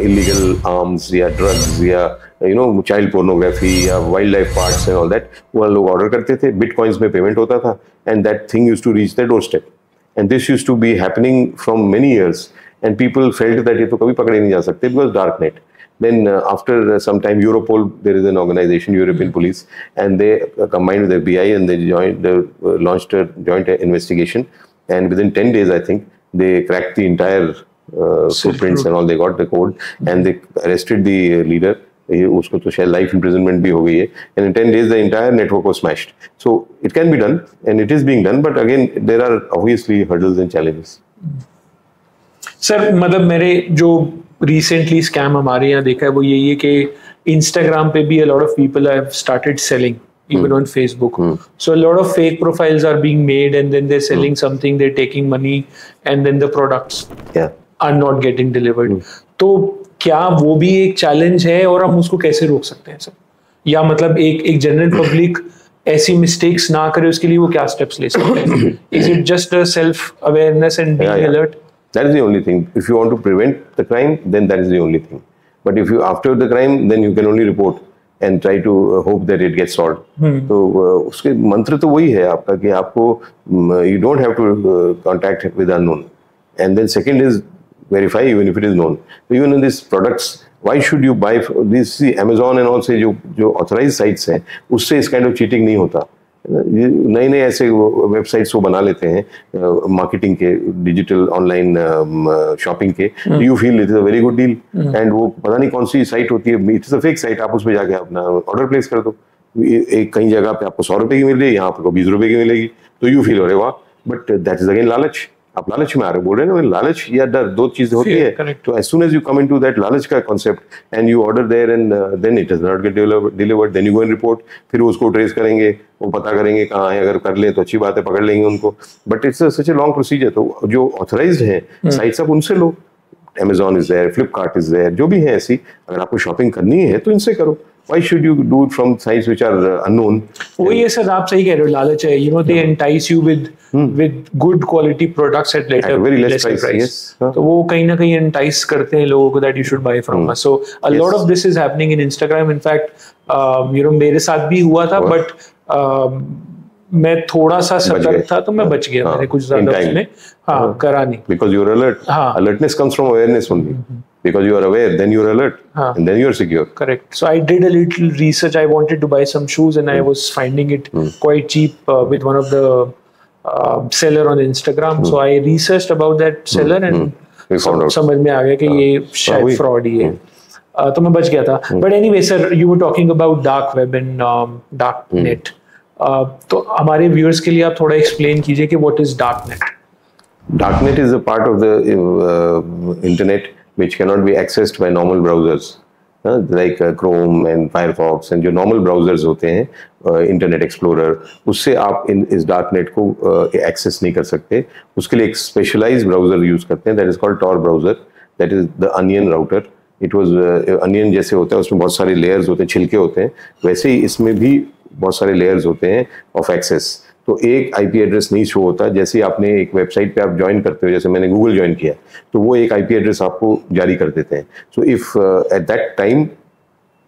illegal arms या ड्रग्स या चाइल्ड पोर्नोग्राफी या wild life parts and all that, वो लोग ऑर्डर करते थे, बिटकॉइंस में पेमेंट होता था and that thing used to reach the door step. And this used to be happening from many years, and people felt that ये तो कभी पकड़े नहीं जा सकते because dark net. Then after some time, Europol, there is an organization, European Police, and they combined with FBI and they launched a joint investigation. And within 10 days, I think they cracked the entire footprints and all. They got the code and they arrested the leader. उसको तो शायद life imprisonment भी हो गई है and in 10 days the entire network was smashed. So it can be done and it is being done, but again there are obviously hurdles and challenges. Sir मतलब मेरे जो रिसेंटली स्कैम हमारे यहाँ देखा है वो यही है कि इंस्टाग्राम पे भी a lot of people have started selling even on Facebook. So a lot of fake profiles are being made and then they're selling something, they're taking money and then the products are not getting delivered. तो क्या वो भी एक challenge है और हम उसको कैसे रोक सकते हैं सर? या मतलब एक जनरल पब्लिक ऐसी मिस्टेक्स ना करे उसके लिए वो क्या स्टेप्स ले सकते हैं? Is it just a self awareness and being alert? That is the only thing. If you want to prevent the crime, then that is the only thing. But if you after the crime, then you can only report and try to hope that it gets solved. तो उसके मंत्र तो वही है आपका कि आपको you don't have to contact with unknown. And then second is verify even if it is known. So even in these products, why should you buy this? See, Amazon and all से जो authorized sites हैं, उससे इस kind of cheating नहीं होता। नए नए ऐसे वेबसाइट्स वो बना लेते हैं मार्केटिंग के, डिजिटल ऑनलाइन शॉपिंग के, you feel it is a very good deal and वो पता नहीं कौन सी साइट होती है, it is a fake site, आप उस पर जाके अपना ऑर्डर प्लेस कर दो। एक कहीं जगह पे आपको 100 रुपए की मिल रही है, यहाँ आपको 20 रुपए की मिलेगी, तो यू फील अरे वाह, बट दैट इज अगेन लालच। आप लालच में आ रहे, बोल रहे हैं ना, लालच या डर दो चीजें होती है। तो as soon as you come into that लालच का concept and you order there and then it does not get delivered, then you go and report, फिर उसको ट्रेस करेंगे, वो पता करेंगे कहाँ है, अगर कर ले तो अच्छी बात है, पकड़ लेंगे उनको, but it's such a long procedure. तो जो ऑथराइज्ड है साइट्स आप उनसे लो, Amazon is there, Flipkart is there, जो भी है ऐसी, अगर आपको शॉपिंग करनी है तो इनसे करो। Why should you do it from sites which are unknown? वो ये सर आप सही कह रहे हो, लालच है, you know they entice you with good quality products at later very less price. Yes. तो वो कहीं ना कहीं entice करते हैं लोगों को that you should buy from us. So a lot of this is happening in Instagram. In fact, you know मेरे साथ भी हुआ था, but मैं थोड़ा सा सतर्क था तो मैं बच गया, मैंने कुछ ज्यादा उसमें करा नहीं। Because you are alert. Alertness comes from awareness only. Because you are aware, then you are alert, and then you are secure. Correct. So I did a little research. I wanted to buy some shoes, and I was finding it quite cheap with one of the seller on Instagram. So I researched about that seller, and समझ में आ गया कि ये शायद fraud ही है। तो मैं बच गया था। But anyway, sir, you were talking about dark web and dark net. तो हमारे व्यूअर्स के लिए आप थोड़ा एक्सप्लेन कीजिए कि what is darknet. Darknet is a part of the internet which cannot be accessed by normal browsers. Like Chrome and Firefox and जो normal browsers होते हैं, इंटरनेट एक्सप्लोरर, उससे आप इस डार्क नेट को एक्सेस नहीं कर सकते. उसके लिए एक स्पेशलाइज्ड ब्राउजर यूज करते हैं, that is called Tor browser, that is the onion router. It was onion जैसे होता है, उसमें बहुत सारे लेयर्स होते हैं, छिलके होते हैं, वैसे ही इसमें भी बहुत सारे लेयर्स होते हैं ऑफ एक्सेस. तो एक आईपी एड्रेस नहीं शो होता. जैसे आपने एक वेबसाइट पे आप ज्वाइन करते हो, जैसे मैंने गूगल ज्वाइन किया, तो वो एक आईपी एड्रेस आपको जारी कर देते हैं. So if at that time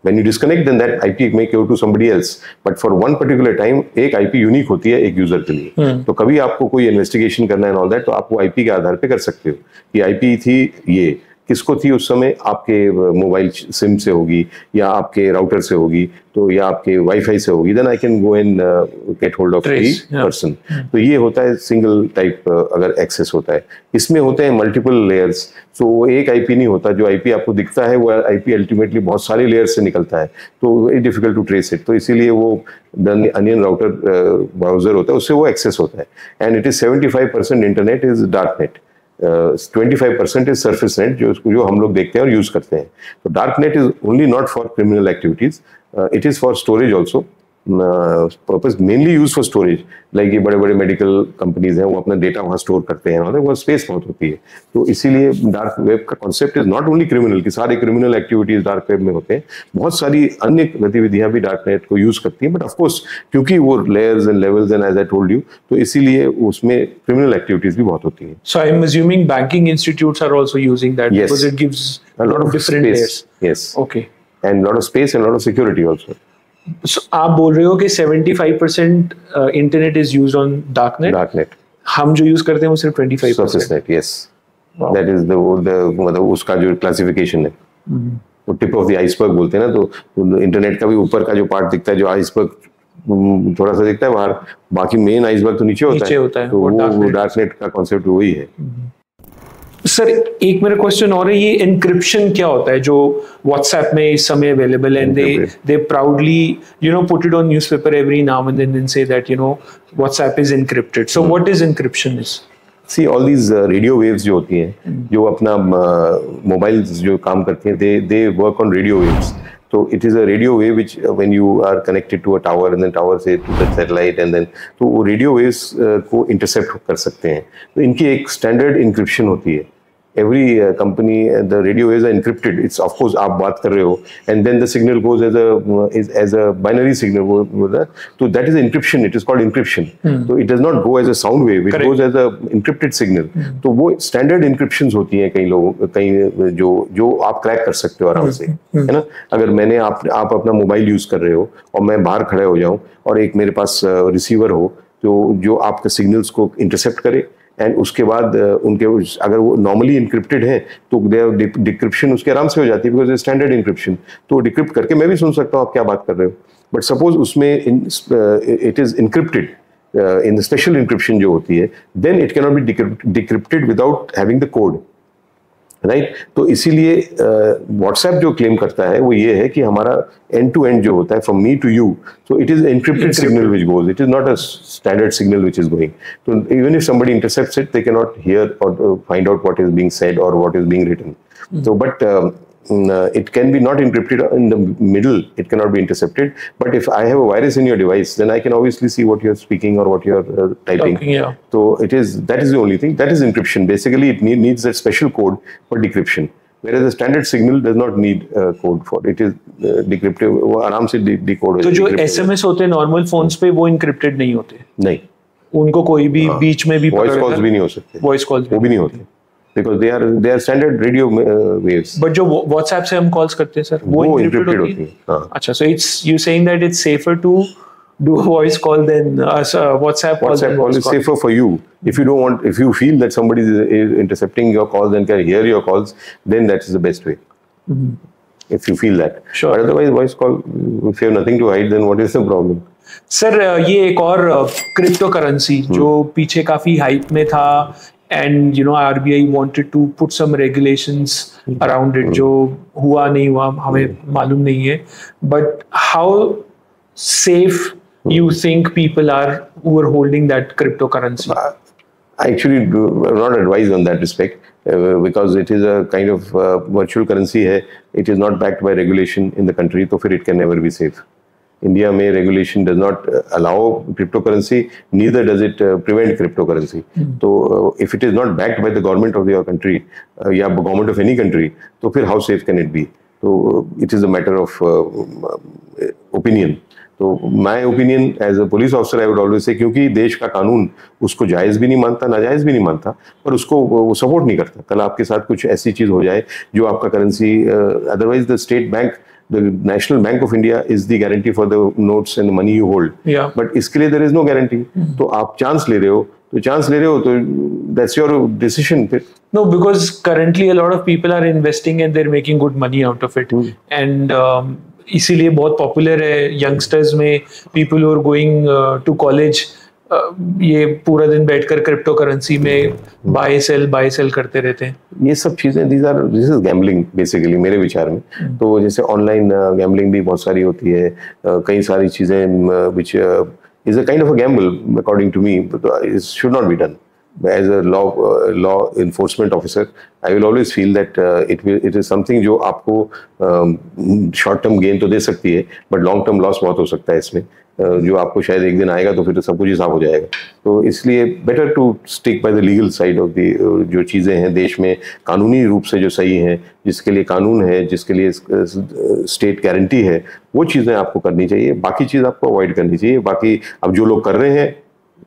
when you disconnect, then that IP may go to somebody else, but for one particular time एक IP यूनिक होती है एक यूजर के लिए. तो कभी आपको कोई इन्वेस्टिगेशन करना है ऑल दैट, तो आप वो IP के आधार पे कर सकते हो कि IP थी ये किसको थी उस समय, आपके मोबाइल सिम से होगी या आपके राउटर से होगी, तो या आपके वाईफाई से होगी, then I can go and get hold of the person. तो ये होता है सिंगल टाइप अगर एक्सेस होता है. इसमें होते हैं मल्टीपल लेयर्स. सो वो एक आईपी नहीं होता. जो आईपी आपको दिखता है वो आईपी अल्टीमेटली बहुत सारे लेयर्स से निकलता है, तो very difficult to trace it. तो इसीलिए वो अनियन राउटर ब्राउजर होता है, उससे वो एक्सेस होता है. And it is 75% internet is dark net, 25% is surface net, जो हम लोग देखते हैं और यूज करते हैं. तो dark net is only not for criminal activities, it is for storage also. Purpose mainly use for storage. Like ये बड़े बड़े मेडिकल कंपनीज हैं, वो अपना डेटा वहाँ स्टोर करते हैं, वो स्पेस बहुत होती है. तो इसीलिए डार्क वेब का concept is not only criminal, कि सारे क्रिमिनल एक्टिविटीज डार्क वेब में होते हैं. बहुत सारी अन्य गतिविधियां भी डार्क नेट को यूज करती हैं, बट ऑफकोर्स क्योंकि वो layers and levels and as I told you, तो इसीलिए उसमें क्रिमिनल एक्टिविटीज भी बहुत होती हैं. So I am assuming banking institutes are also using that because it gives a lot of different layers. Yes. Okay. And lot of space and lot of security also. So आप बोल रहे हो कि 75% internet is used on dark net. Dark net हम जो use करते हैं वो सिर्फ 25%. Surface net. Yes, that is the मतलब उसका जो क्लासिफिकेशन है, वो टिप ऑफ द आइसबर्ग बोलते हैं ना. तो इंटरनेट का भी ऊपर का जो पार्ट दिखता है, जो आइसबर्ग थोड़ा सा दिखता है बाहर, बाकी मेन आइसबर्ग तो नीचे होता है. तो वो डार्क नेट का कॉन्सेप्ट वही है. सर एक मेरा क्वेश्चन और है, ये एनक्रिप्शन क्या होता है जो व्हाट्सएप में इस समय अवेलेबल है? They proudly put it on newspaper every now and then say that WhatsApp is encrypted. So what is encryption is? See all these radio waves जो होती हैं, जो अपना मोबाइल जो काम करती हैं, they work on radio waves. So it is a radio wave which when you are connected to a tower and then tower से to the satellite and then तो वो radio waves को intercept कर सकते हैं. तो इनकी एक standard encryption होती है. Every company the radio waves are encrypted. It's of course आप बात कर रहे हो and then the signal goes as a binary signal. So that is encryption. It is called encryption. So it does not go as a sound wave. It goes as a encrypted signal. तो वो standard encryptions होती हैं कई जो आप crack कर सकते हो आराम से, है ना. अगर आप अपना मोबाइल यूज कर रहे हो और मैं बाहर खड़े हो जाऊं और एक मेरे पास रिसीवर हो तो जो आपके सिग्नल्स को इंटरसेप्ट करे, एंड उसके बाद उनके अगर वो नॉर्मली इंक्रिप्टेड है तो डिक्रिप्शन उसके आराम से हो जाती है, बिकॉज स्टैंडर्ड इंक्रिप्शन. तो डिक्रिप्ट करके मैं भी सुन सकता हूँ आप क्या बात कर रहे हो. बट सपोज उसमें it is encrypted in the special encryption जो होती है, then it can not be decrypted without having the code, right. तो इसीलिए व्हाट्सएप जो क्लेम करता है वो ये है कि हमारा एंड टू एंड जो होता है from me to you, so it is encrypted signal which goes, it is not a standard signal which is going. तो even if somebody intercepts it, they can not hear और find out what is being said और what is being written. So but it can be not encrypted in the middle, it cannot be intercepted, but if I have a virus in your device, then I can obviously see what you're speaking or what you're typing. Yeah. So that is the only thing, that is encryption. Basically it needs a special code for decryption, whereas the standard signal does not need code for it. Is decrypted, वो आराम से decode. तो जो SMS होते हैं normal phones पे वो encrypted नहीं होते? नहीं, उनको कोई भी बीच में भी वॉइस कॉल्स भी नहीं हो सकते. वॉइस कॉल्स वो भी नहीं होते because they are standard radio waves. But जो WhatsApp से हम कॉल्स करते हैं सर, वो encrypted होती है. अच्छा, so it's you saying that it's safer to do a voice call than WhatsApp call. WhatsApp call is safer for you. If you feel that somebody is intercepting your calls and can hear your calls, then that is the best way. If you feel that. Sure. But otherwise voice call, if you have nothing to hide, then what is the problem? Sir ये एक और crypto currency जो पीछे काफी hype में था, and RBI wanted to put some regulations around it, जो हुआ नहीं हुआ हमें मालूम नहीं है. But how safe you think people are who are holding that cryptocurrency? I actually do not advise on that respect because it is a kind of virtual currency है. It is not backed by regulation in the country, तो फिर it can never be safe. India में regulation does not allow cryptocurrency, neither does it prevent cryptocurrency. तो if it is not backed by the government of your country या government of any country, तो फिर how safe can it be? तो it is a matter of opinion. तो my opinion as a police officer I would always say, क्योंकि देश का कानून उसको जायज़ भी नहीं मानता, नाजायज़ भी नहीं मानता, पर उसको वो सपोर्ट नहीं करता. कल आपके साथ कुछ ऐसी चीज़ हो जाए जो आपका currency, otherwise the state bank, the national bank of India is the guarantee for the notes and money you hold, but इसके लिए देयर इज नो गारंटी. तो आप चांस ले रहे हो तो that's your decision. No, because currently a lot of people are investing and they're making good money out of it. And इसीलिए बहुत पॉपुलर है यंगस्टर्स में. People who are going to college ये पूरा दिन बैठकर क्रिप्टो करेंसी में buy sell करते रहते हैं. ये सब चीजें दिस इज गैम्बलिंग बेसिकली मेरे विचार में. तो जैसे ऑनलाइन गैम्बलिंग भी बहुत सारी होती है, कई सारी चीजें which is a kind of a gamble according to me. It should not be done. As a law enforcement officer, I will always feel that it is something जो आपको short term gain तो दे सकती है, but long term loss बहुत हो सकता है इसमें, जो आपको शायद एक दिन आएगा तो फिर तो सब कुछ ही साफ हो जाएगा. तो इसलिए better to stick by the legal side of the जो चीज़ें हैं देश में कानूनी रूप से जो सही हैं, जिसके लिए कानून है, जिसके लिए स्टेट गारंटी है, वो चीज़ें आपको करनी चाहिए. बाकी चीज़ आपको अवॉइड करनी चाहिए. बाकी अब जो लोग कर रहे हैं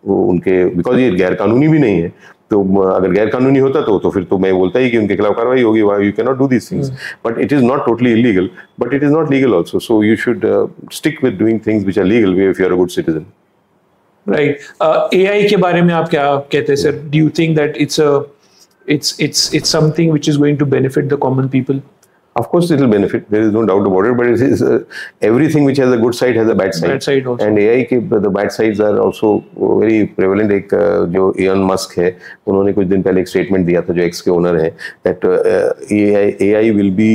वो उनके, बिकॉज ये गैर कानूनी भी नहीं है, तो अगर गैर कानूनी होता तो फिर तो मैं बोलता ही कि उनके खिलाफ कार्रवाई होगी. You can not do these things, but it is not totally illegal, but it is not legal also. So you should stick with doing things which are legal if you are a good citizen. Right. AI के बारे में आप क्या कहते हैं sir? Do you think that it's something which is going to benefit the common people? Of course, it will benefit. There is no doubt about it. But it is everything which has a good side has a bad side. Bad side also. And AI के the bad sides are also very prevalent. एक जो Elon Musk है, उन्होंने कुछ दिन पहले एक statement दिया था, जो X के ओनर हैं, that AI will be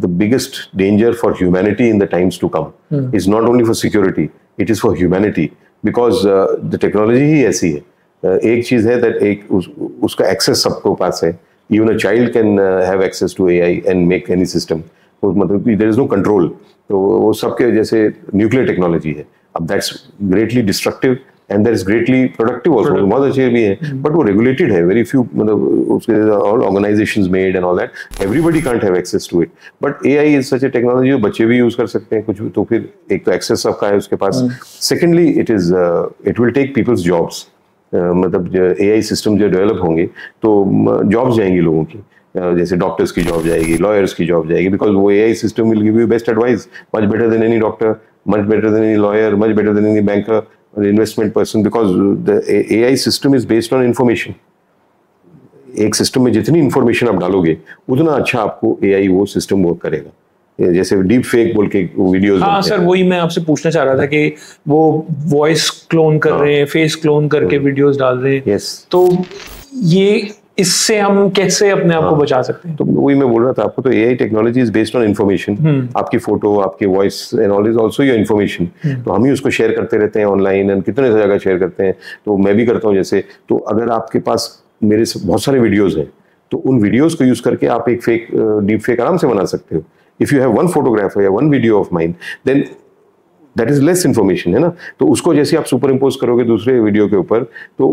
the biggest danger for humanity in the times to come. It's not only for security, it is for humanity, because the technology ही ऐसी है. एक चीज है that एक उसका access सबको पास है. Even a child can have access to AI and make any system. तो मतलब there is no control. तो वो सबके जैसे न्यूक्लियर टेक्नोलॉजी है. अब that's greatly destructive and that is greatly productive also. बहुत अच्छे भी है, but वो regulated है. Very few मतलब उसके all organizations made and all that. Everybody can't have access to it. But AI is such a technology जो बच्चे भी use कर सकते हैं कुछ भी. तो फिर एक तो access सबका है उसके पास. Secondly, it will take people's jobs. मतलब एआई सिस्टम जो डेवलप होंगे तो जॉब्स जाएंगी लोगों की. जैसे डॉक्टर्स की जॉब जाएगी, लॉयर्स की जॉब जाएगी, बिकॉज वो AI system will give you best advice, much better than any doctor, much better than any lawyer, much better than any banker और investment person, because the AI system is based on information. एक system में जितनी information आप डालोगे उतना अच्छा आपको AI वो सिस्टम वर्क करेगा. जैसे डीप फेक बोल के वीडियोस. हाँ सर, वही मैं आपसे पूछना चाह रहा था कि वो वॉइस क्लोन कर रहे हैं, फेस क्लोन करके वीडियोस डाल रहे हैं. तो ये इससे हम कैसे अपने आप को बचा सकते हैं? तो वही मैं बोल रहा था आपको. तो AI technology is based on information. आपकी फोटो, आपकी voice and all is also your information. तो हम ही उसको शेयर करते रहते हैं ऑनलाइन, एंड कितने जगह शेयर करते हैं. तो मैं भी करता हूँ. जैसे तो अगर आपके पास मेरे बहुत सारे वीडियोज हैं, तो उन वीडियोज को यूज करके आप एक फेक डीप फेक आराम से बना सकते हो. If you have one photograph or one video of mine, then that is less information, है ना. तो उसको जैसे आप सुपर इम्पोज करोगे दूसरे वीडियो के ऊपर, तो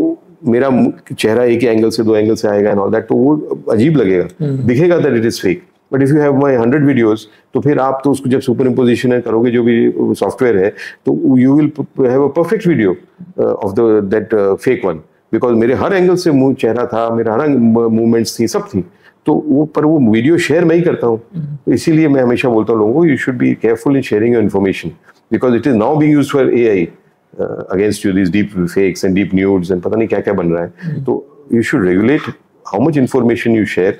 मेरा चेहरा एक ही एंगल से, 2 एंगल से आएगा एंड ऑल दैट, तो वो अजीब लगेगा, दिखेगा that it is fake. But if you have my 100 videos, तो फिर आप तो उसको जब सुपर इम्पोजिशन करोगे जो भी सॉफ्टवेयर है, तो you will have a perfect video of that fake one, because मेरे हर एंगल से मुंह चेहरा था, मेरा हर मूवमेंट्स थी, सब थी. तो वो वीडियो शेयर मैं ही करता हूँ. तो इसीलिए मैं हमेशा बोलता हूँ लोगों को, you should be careful in sharing your information, because it is now being used for AI against you, this deep fakes and deep nudes and पता नहीं क्या क्या बन रहा है. तो you should regulate how much information you share.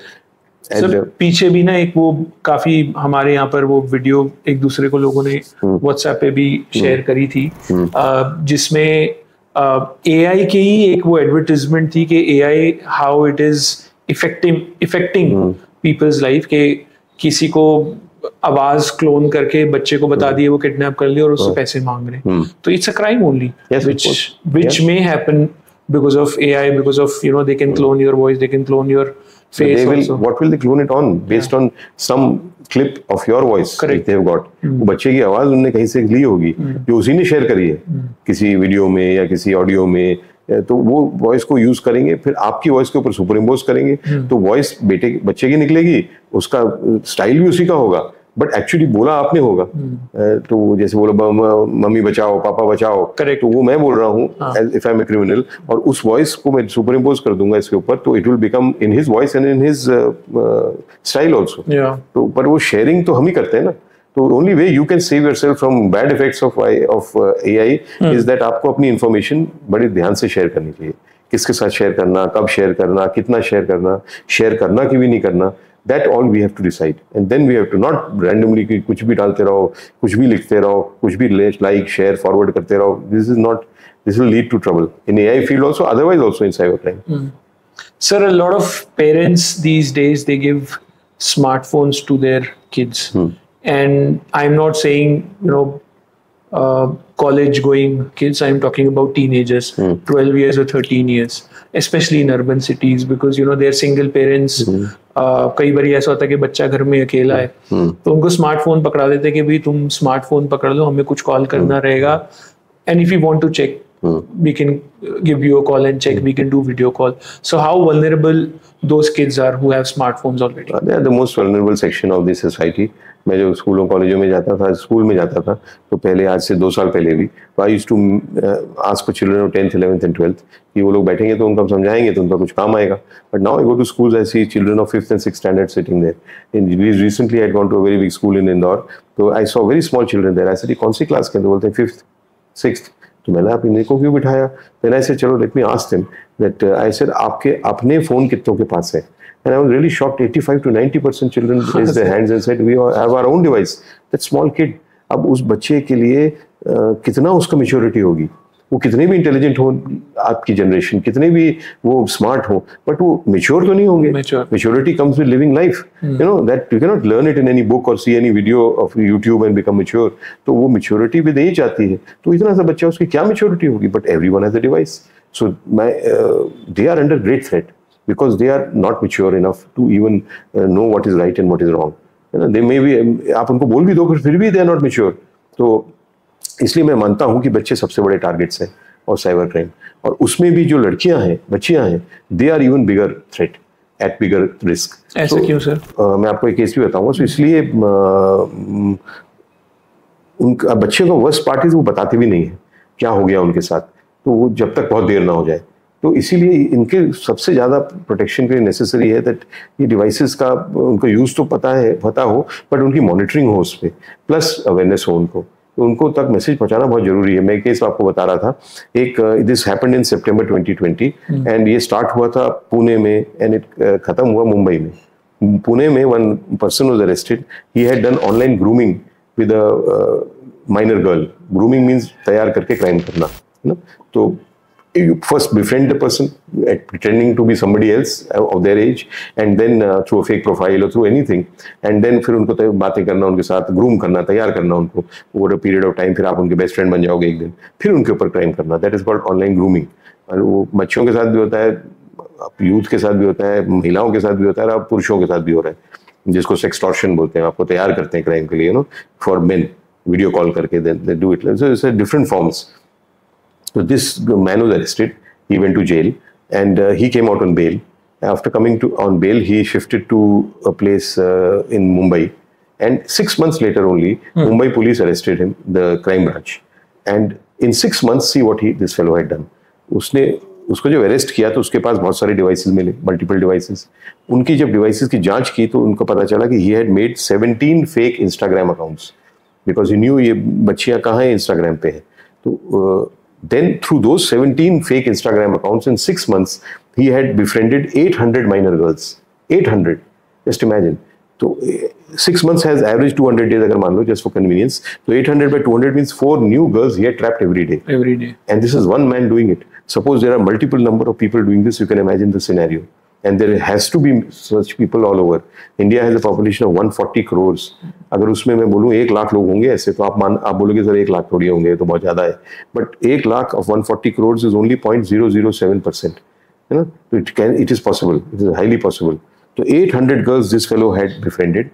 Sir पीछे भी ना एक वो काफी हमारे यहाँ पर वो वीडियो एक दूसरे को लोगों ने व्हाट्सएप पे भी शेयर करी थी, जिसमें एआई के ही एक वो एडवर्टाइजमेंट थी कि AI how it is effecting people's life, के किसी को आवाज क्लोन करके बच्चे को बता दिए वो किडनैप कर लिया और उससे पैसे मांग रहे हैं. तो it's a crime only, which may happen because of AI, because of, you know, they can clone your voice, they can clone your face. They will, also. what will they clone it on? Based on some clip of your voice. Correct. They've got. वो बच्चे की आवाज उन्होंने कहीं से ली होगी, जो उसी ने शेयर करी है किसी वीडियो में या किसी ऑडियो में, तो वो वॉइस को यूज करेंगे, फिर आपकी वॉइस के ऊपर सुपर इम्पोज करेंगे, तो वॉइस बच्चे की निकलेगी, उसका स्टाइल भी उसी का होगा, बट एक्चुअली बोला आपने होगा। तो जैसे बोला मम्मी बचाओ, पापा बचाओ, करेक्ट, तो वो मैं बोल रहा हूँ if I am a criminal, और उस वॉइस को मैं सुपर इम्पोज कर दूंगा इसके ऊपर, तो it will become in his voice and in his style also. तो पर वो शेयरिंग तो हम ही करते हैं ना। तो only way you can save yourself from bad effects of AI is that आपको अपनी इंफॉर्मेशन बड़े ध्यान से शेयर करनी चाहिए। किसके साथ शेयर करना, कब शेयर करना, कितना शेयर करना कि भी नहीं करना, that all we have to decide, and then we have to not randomly कि कुछ भी डालते रहो, कुछ भी लिखते रहो, कुछ भी like, share, forward करते रहो. This will lead to trouble in AI field also, otherwise also in cybercrime. Sir, a lot of parents these days, they give smartphones to their kids, and I'm not saying, you know, college going kids, I'm talking about teenagers, 12 years or 13 years, especially in urban cities, because, you know, they're single parents. कई बार ऐसा होता है कि बच्चा घर में अकेला है, तो उनको स्मार्टफोन पकड़ा देते हैं कि भाई तुम स्मार्टफोन पकड़ लो, हमें कुछ कॉल करना रहेगा, and if you want to check we can give you a call and check, we can do video call. So how vulnerable those kids are who have smartphones already? They are the most vulnerable section of the society. मैं जो स्कूलों कॉलेजों में जाता था, school में जाता था, तो पहले, आज से 2 साल पहले भी, तो I used to ask for children of 10th, 11th and 12th कि वो लोग बैठेंगे तो उनको हम समझाएंगे तो उनका कुछ काम आएगा. But now I go to schools, I see children of 5th and 6th standard sitting there. Recently I had gone to a very big school in Indore, so I saw very small children there. I said, कौन सी class के? बोलते हैं 5th, 6th. तो मैंने आप इनको क्यों बिठाया? Then I said, चलो let me ask them that I said, आपके अपने फोन कितनों के पास है? And I was really shocked. 85 to 90% children raised their hands and said, we have our own device. That small kid. अब उस बच्चे के लिए कितना उसका मेच्योरिटी होगी? वो कितने भी इंटेलिजेंट हो, आपकी जनरेशन कितने भी वो स्मार्ट हो, बट वो मेच्योर तो नहीं होंगे. Maturity comes with living life. You know that you can not learn it in any book और see any video of YouTube and become mature. तो वो मेच्योरिटी विद एज आती है. तो इतना सा बच्चा, उसकी क्या मेच्योरिटी होगी? But everyone has a device. So they are under great threat because they are not mature enough to even know what is right and what is wrong. You know, they may be, आप उनको बोल भी दो फिर भी they are not mature. तो इसलिए मैं मानता हूँ कि बच्चे सबसे बड़े टारगेट्स हैं और साइबर क्राइम, और उसमें भी जो लड़कियां हैं, बच्चियां हैं, they are even bigger threat, at bigger risk. ऐसा क्यों सर? मैं आपको एक केस भी बताऊंगा. तो इसलिए उनका बच्चे को वर्स्ट पार्ट इज वो बताते भी नहीं है क्या हो गया उनके साथ, तो वो जब तक बहुत देर ना हो जाए. तो इसीलिए इनके सबसे ज़्यादा प्रोटेक्शन के लिए नेसेसरी है दैट ये डिवाइसेस का उनको यूज़ तो पता हो, बट उनकी मॉनिटरिंग हो उस पर, प्लस अवेयरनेस हो उनको, तो उनको तक मैसेज पहुंचाना बहुत जरूरी है. मैं एक केस आपको बता रहा था, एक this happened in September 2020 and ये स्टार्ट हुआ था पुणे में एंड इट खत्म हुआ मुंबई में. पुणे में one person was arrested. He had done online grooming with a minor girl. Grooming means तैयार करके क्राइम करना, है ना. तो you first befriend the person pretending to be somebody else of their age, and then through a fake profile or through anything, and then फिर उनको बातें करना, उनके साथ ग्रूम करना, तैयार करना उनको over a period of time. फिर आप उनके बेस्ट फ्रेंड बन जाओगे एक दिन, फिर उनके ऊपर क्राइम करना. That is called online grooming. और वो बच्चों के साथ भी होता है, यूथ के साथ भी होता है, महिलाओं के साथ भी होता है, और पुरुषों के साथ भी हो रहा है, जिसको सेक्सटॉर्शन बोलते हैं. आपको तैयार करते हैं क्राइम के लिए, no, for men, video call करके they do it. So it's different forms. So this man was arrested. He went to jail, and he came out on bail. After coming on bail, he shifted to a place in Mumbai. And 6 months later only, Mumbai police arrested him, the crime branch. And in 6 months, see what this fellow had done. उसको जब arrest किया तो उसके पास बहुत सारे devices मिले, multiple devices. उनकी जब डिवाइसेस की जांच की तो उनको पता चला कि he had made 17 fake Instagram accounts, because he knew ये बच्चियां कहाँ हैं, Instagram पे है. तो then through those 17 fake Instagram accounts in 6 months, he had befriended 800 minor girls. 800. Just imagine. So 6 months has average 200 days, agar maan lo, just for convenience. So 800 by 200 means 4 new girls he had trapped every day. Every day. And this is one man doing it. Suppose there are multiple number of people doing this, you can imagine the scenario. and there has to be such people all over. India has a population of 140 crores. अगर उसमें मैं बोलूँ 1 लाख लोग होंगे ऐसे, तो आप बोलोगे सर 1 लाख थोड़ी होंगे, तो बहुत ज़्यादा है, but 1 lakh of 140 crores is only 0.007%, है ना? तो it is possible, it is highly possible. तो 800 girls this fellow had befriended,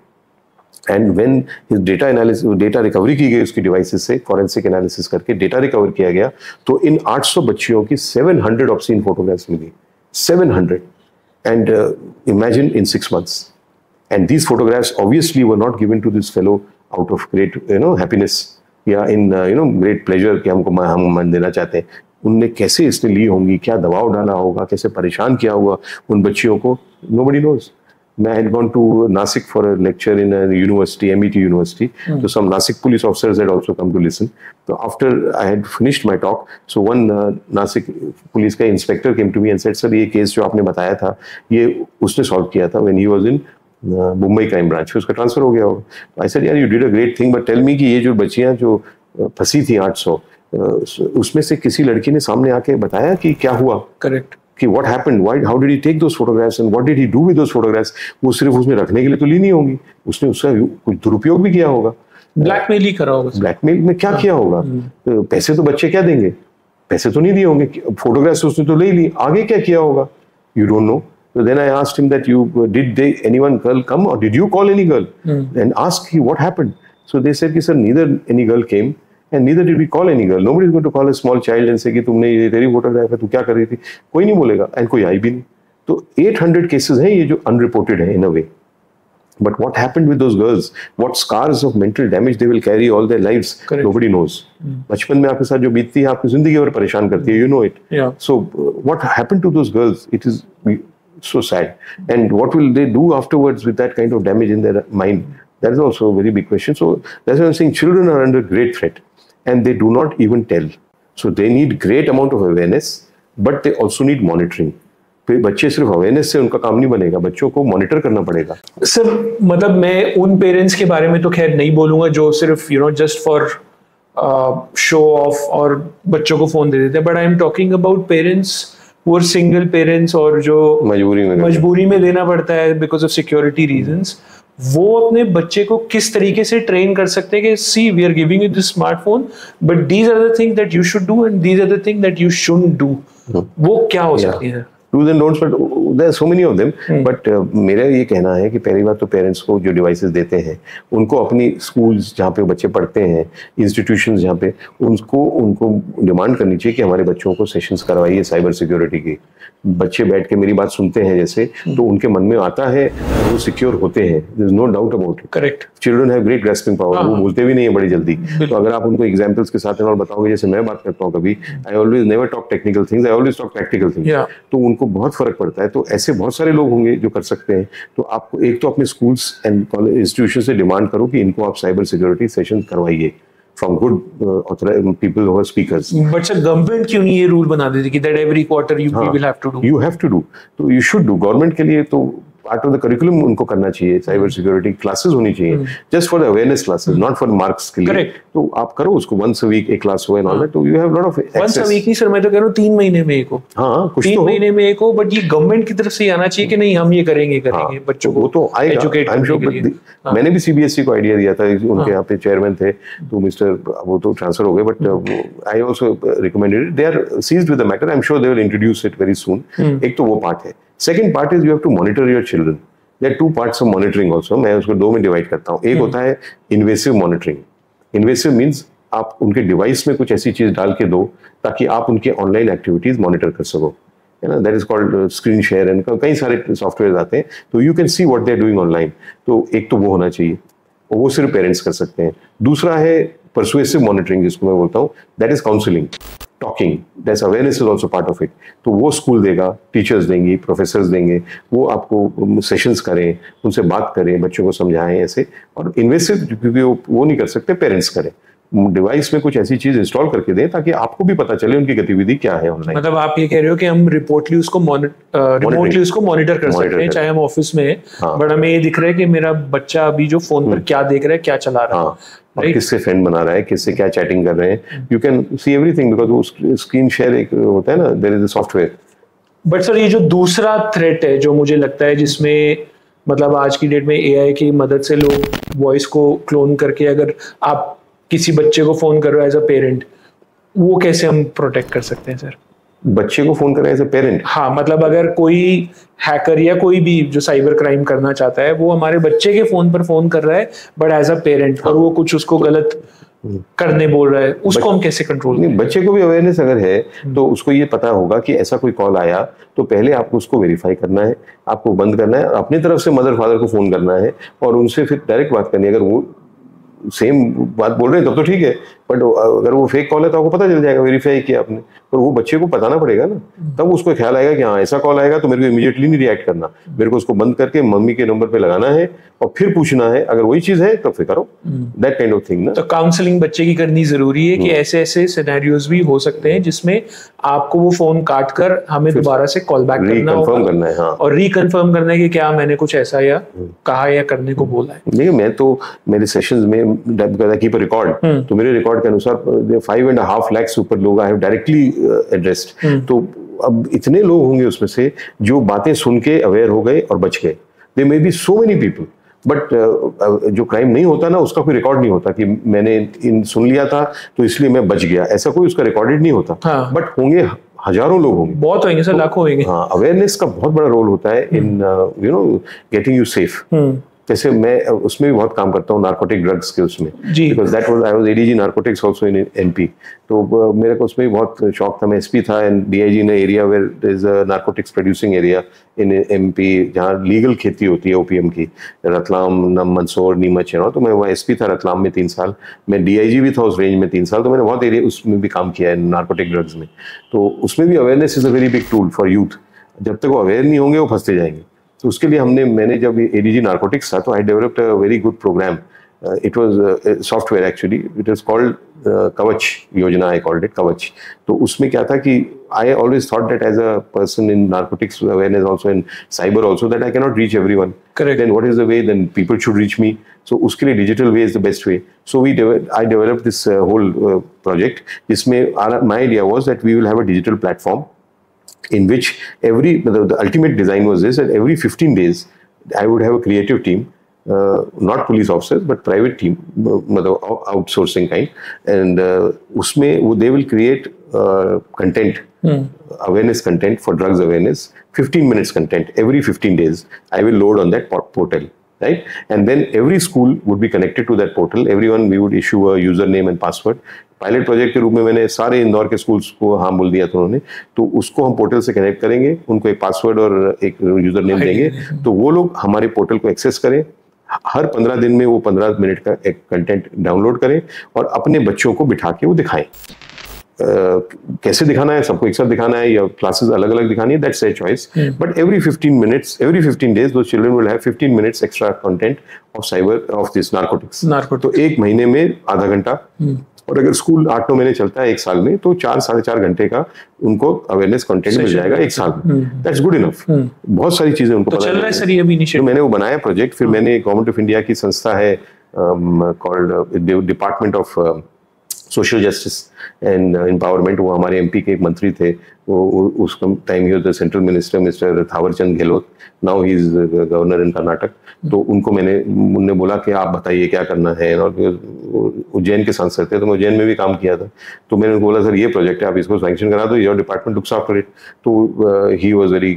and when his data recovery की गई उसकी डिवाइसेस से, फॉरेंसिक एनालिसिस करके डेटा रिकवर किया गया, तो इन 800 बच्चियों की 700 ऑब्सीन फोटोग्राफ्स मिली, 700, and imagine in 6 months. And these photographs obviously were not given to this fellow out of great happiness या in great pleasure कि हम मन देना चाहते हैं. उनने कैसे इसने ली होंगी, क्या दबाव डाला होगा, कैसे परेशान किया होगा उन बच्चियों को, nobody knows. I had gone to Nasik for a lecture in a university, MET University. So some Nasik police officers had also come to listen. So after I had finished my talk, so one Nasik police का inspector came to me and said, "Sir, ये case जो आपने बताया था, ये उसने solve किया था when he was in Mumbai crime branch. फिर उसका transfer हो गया होगा." I said, "Yeah, you did a great thing, but tell me कि ये जो बच्चियाँ जो फंसी थी 800, उसमें से किसी लड़की ने सामने आके बताया कि क्या हुआ?" Correct. कि what happened, why, how did he take those photographs and what did he do with those photographs? वो सिर्फ उसमें रखने के लिए तो ली नहीं होंगी, उसने उसका कुछ दुरुपयोग भी किया होगा, ब्लैकमेल ही करा होगा. ब्लैकमेल में क्या किया होगा? तो पैसे तो बच्चे क्या देंगे, पैसे तो नहीं दिए होंगे, फोटोग्राफ्स उसने तो ले ली, आगे क्या किया होगा, you don't know. So then I asked him that did anyone girl come or did you call any girl and ask what happened? So they said कि sir neither any girl came and neither did we call any girl. Nobody is going to call a small child and say कि तुमने ये तेरी photograph है, तू क्या कर रही थी, कोई नहीं बोलेगा, and कोई आई भी नहीं. तो 800 cases हैं ये जो unreported है in a way. But what happened with those girls? What scars of mental damage they will carry all their lives? Correct. Nobody knows. बचपन में आपके साथ जो बीतती है आपकी जिंदगी और परेशान करती है, you know it. Yeah. So what happened to those girls? It is so sad. And what will they do afterwards with that kind of damage in their mind? That is also a very big question. So that's why I'm saying children are under great threat. And they do not even tell. So they need great amount of awareness, but they also need monitoring. बच्चे सिर्फ awareness से उनका काम नहीं बनेगा, बच्चों को monitor करना पड़ेगा. सर मतलब मैं उन पेरेंट्स के बारे में तो खैर नहीं बोलूंगा जो सिर्फ जस्ट फॉर शो ऑफ और बच्चों को फोन दे देते हैं, but I am talking about parents वो सिंगल पेरेंट्स और जो मजबूरी में देना पड़ता है बिकॉज ऑफ सिक्योरिटी रीजंस. वो अपने बच्चे को किस तरीके से ट्रेन कर सकते हैं कि see we are giving you this smartphone but these are the things that you should do and these are the things that you shouldn't do. वो क्या हो सकती है? Do's and don'ts, but there are so many of them. But मेरा ये कहना है कि पहली बात तो पेरेंट्स को जो डिवाइसेस देते हैं उनको अपनी स्कूल्स जहाँ पे बच्चे पढ़ते हैं, इंस्टीट्यूशंस जहाँ पे, उनको डिमांड करनी चाहिए कि हमारे बच्चों को सेशंस करवाइए साइबर सिक्योरिटी की. बच्चे बैठ के मेरी बात सुनते हैं जैसे, तो उनके मन में आता है, वो सिक्योर होते हैं, there is no doubt about it. Correct. Children have great grasping power, वो बोलते भी नहीं है बड़ी जल्दी. तो अगर आप उनको एग्जांपल्स के साथ और बताओगे, जैसे मैं बात करता हूँ कभी, I always never talk technical things, I always talk practical things, तो उनको बहुत फर्क पड़ता है. तो ऐसे बहुत सारे लोग होंगे जो कर सकते हैं. तो आपको एक तो अपने स्कूल्स एंड कॉलेज इंस्टीट्यूशन से डिमांड करो कि इनको आप साइबर सिक्योरिटी सेशन करवाइए from good people who are speakers. But sir, government क्यों नहीं ये रूल बना देती कि that every quarter you will have to do? You have to do. तो you should do. Government के लिए तो पार्ट ऑफ द करिकुलम उनको करना चाहिए, साइबर सिक्योरिटी क्लासेस होनी चाहिए, just for the awareness classes, not for marks के लिए. करेक्ट. तो आप करो उसको once a week एक क्लास हो एंड ऑल दैट, तो you have lot of access. once a week नहीं सर, मैं तो कह रहा हूँ 3 महीने में एक हो. हाँ, कुछ 3 महीने में एक हो, बट ये गवर्नमेंट की तरफ से आना चाहिए कि नहीं हम ये करेंगे बच्चों को. वो तो आएगा. मैंने भी सीबीएसई को आइडिया दिया था, उनके यहाँ पे चेयरमैन थे, तो मिस्टर वो तो ट्रांसफर हो गए, but I also recommended, they are seized with the matter, I am sure they will introduce it very soon. एक तो वो पार्ट है. Second part is you have to monitor your children. There are 2 parts of monitoring also. मैं उसको 2 में divide करता हूँ. एक होता है इन्वेसिव मॉनिटरिंग. इन्वेसिव मीन्स आप उनके डिवाइस में कुछ ऐसी चीज डाल के दो ताकि आप उनके ऑनलाइन एक्टिविटीज मॉनिटर कर सको, है ना. That is called screen share and कई सारे सॉफ्टवेयर आते हैं, तो you can see what they are doing online. तो एक तो वो होना चाहिए, और वो सिर्फ पेरेंट्स कर सकते हैं. दूसरा है परसुएसिव मॉनिटरिंग, जिसको मैं बोलता हूँ, that is counselling, talking, that's awareness is also part of it. तो वो स्कूल देगा, टीचर्स देंगी, प्रोफेसर्स देंगे, वो आपको सेशंस करें, उनसे बात करें, बच्चों को समझाएं ऐसे. और इन्वेसिव क्योंकि वो नहीं कर सकते, पेरेंट्स करें, डिवाइस में कुछ ऐसी चीज इंस्टॉल करके दें ताकि आपको भी पता चले उनकी गतिविधि क्या है ऑनलाइन. मतलब आप ये कह रहे हो कि हम रिमोटली उसको मॉनिटर कर सकते हैं, चाहे हम ऑफिस में हैं, बट हमें ये दिख रहा है कि मेरा बच्चा अभी जो फोन पर क्या देख रहा है, क्या चला रहा है, और किससे फ्रेंड बना रहा है, किससे क्या चैटिंग कर रहे हैं. You can see everything because वो स्क्रीन शेयर एक होता है ना, there is a software but sir ये जो दूसरा थ्रेट है जो मुझे लगता है जिसमें मतलब आज की डेट में एआई की मदद से लोग वॉइस को क्लोन करके अगर आप किसी बच्चे को फोन कर रहे हो एज अ पेरेंट, वो कैसे हम प्रोटेक्ट कर सकते हैं सर? बच्चे को फोन कर रहे हैं एज अ पेरेंट? हाँ, मतलब अगर कोई हैकर या कोई भी जो साइबर क्राइम करना चाहता है वो हमारे बच्चे के फोन पर फोन कर रहा है बट एज अ पेरेंट, और वो कुछ उसको गलत करने बोल रहा है, उसको हम कैसे कंट्रोल करें? बच्चे को भी अवेयरनेस अगर है तो उसको ये पता होगा कि ऐसा कोई कॉल आया तो पहले आपको उसको वेरीफाई करना है, आपको बंद करना है, अपनी तरफ से मदर फादर को फोन करना है और उनसे फिर डायरेक्ट बात करनी है। अगर वो सेम बात बोल रहे हैं तब तो ठीक है, बट अगर वो फेक कॉल है तो आपको पता चल जाएगा, वेरीफाई किया आपने। पर वो बच्चे को बताना पड़ेगा ना, तब उसको ख्याल आएगा कि हाँ ऐसा कॉल आएगा तो मेरे को इमीडिएटली नहीं रिएक्ट करना, मेरे को उसको बंद करके मम्मी के नंबर पे लगाना है और फिर पूछना है, अगर वही चीज है तो फिर करो, दैट काइंड ऑफ थिंग ना। तो काउंसलिंग बच्चे की करनी जरूरी है कि ऐसे ऐसे सिनेरियोज भी हो सकते हैं जिसमें आपको वो फोन काट कर हमें दोबारा से कॉल बैक करना होगा, हाँ, और रिकन्फर्म करना है कि क्या मैंने कुछ ऐसा या कहा या करने को बोला है। नहीं, मैं तो मेरे सेशंस में कीप रिकॉर्ड, तो मेरे रिकॉर्ड के अनुसार 5.5 लाख से ऊपर लोग आई हैव डायरेक्टली एड्रेस्ड। तो अब इतने लोग होंगे उसमें से जो बातें सुन के अवेयर हो गए और बच गए। They may be so many people, but जो क्राइम नहीं होता ना उसका कोई रिकॉर्ड नहीं होता कि मैंने सुन लिया था तो इसलिए मैं बच गया, ऐसा कोई उसका रिकॉर्डेड नहीं होता। हाँ। बट होंगे, हजारों लोग होंगे, बहुत होंगे सर, लाखों होंगे। हाँ, अवेयरनेस का बहुत बड़ा रोल होता है इन गेटिंग यू सेफ। जैसे मैं उसमें भी बहुत काम करता हूँ नार्कोटिक ड्रग्स के उसमें, because that was I was ADG narcotics also in MP. तो मेरे को उसमें भी बहुत शौक था। मैं एसपी था and DIG in area where there is a narcotics producing area in MP, जहाँ लीगल खेती होती है ओपीएम की, रतलाम, मंदसौर, नीमच। तो मैं वहाँ एसपी था रतलाम में 3 साल, मैं डीआईजी भी था उस रेंज में 3 साल। तो मैंने बहुत एरिया उसमें भी काम किया है नार्कोटिक ड्रग्स में। तो उसमें भी awareness is a very big tool for youth. जब तक वो अवेयर नहीं होंगे वो फंसते जाएंगे। तो उसके लिए मैंने जब एडीजी नार्कोटिक्स था तो I developed a very good programme. It was software actually, it was called Kavach Yojana, I called it कवच। तो उसमें क्या था कि I always thought that as a person in narcotics awareness also in cyber also that I can not reach everyone, then what is the way then people should reach me. So उसके लिए digital way is the best way. So I developed this whole project, जिसमें my idea was that we will have a digital platform in which the ultimate design was this, that every 15 days I would have a creative team, not police officers but private team, outsourcing kind, and usme they will create content, awareness content for drugs awareness, 15 minutes content every 15 days I will load on that portal, right? And then every school would be connected to that portal, everyone we would issue a username and password। Pilot project के रूप में मैंने सारे इंदौर के schools को हाँ बोल दिया था उन्होंने, तो उसको हम पोर्टल से कनेक्ट करेंगे, उनको एक पासवर्ड और एक यूजर नेम देंगे, तो वो लोग हमारे पोर्टल को एक्सेस करें, हर 15 दिन में वो 15 मिनट का एक कंटेंट डाउनलोड करें और अपने बच्चों को बिठा के वो दिखाएं। कैसे दिखाना है, सबको एक साथ दिखाना है या क्लासेस अलग अलग दिखानी है, that's their choice. But every 15 days those children will have 15 minutes extra content of cyber, of this narcotics। तो एक महीने में आधा घंटा, और अगर स्कूल 8-9 महीने चलता है 1 साल में तो 4-4.5 घंटे का उनको अवेयरनेस कंटेंट मिल जाएगा 1 साल में। That's good enough. बहुत सारी चीजें उनको तो पता चल रहा है सर ये भी इनिशिएटिव। तो मैंने वो बनाया प्रोजेक्ट, फिर मैंने गवर्नमेंट ऑफ इंडिया की संस्था है called department of social justice and empowerment, वो हमारे एमपी के एक मंत्री थे, वो उस time he the central minister mister Thawarchand Gehlot, now he is governor इन कर्नाटक। तो उन्होंने बोला कि आप बताइए क्या करना है, और उज्जैन के सांसद थे तो मैं उज्जैन में भी काम किया था। तो मैंने उनको बोला सर ये प्रोजेक्ट है, आप इसको सैंक्शन करा दो, your department looks after it. तो he was very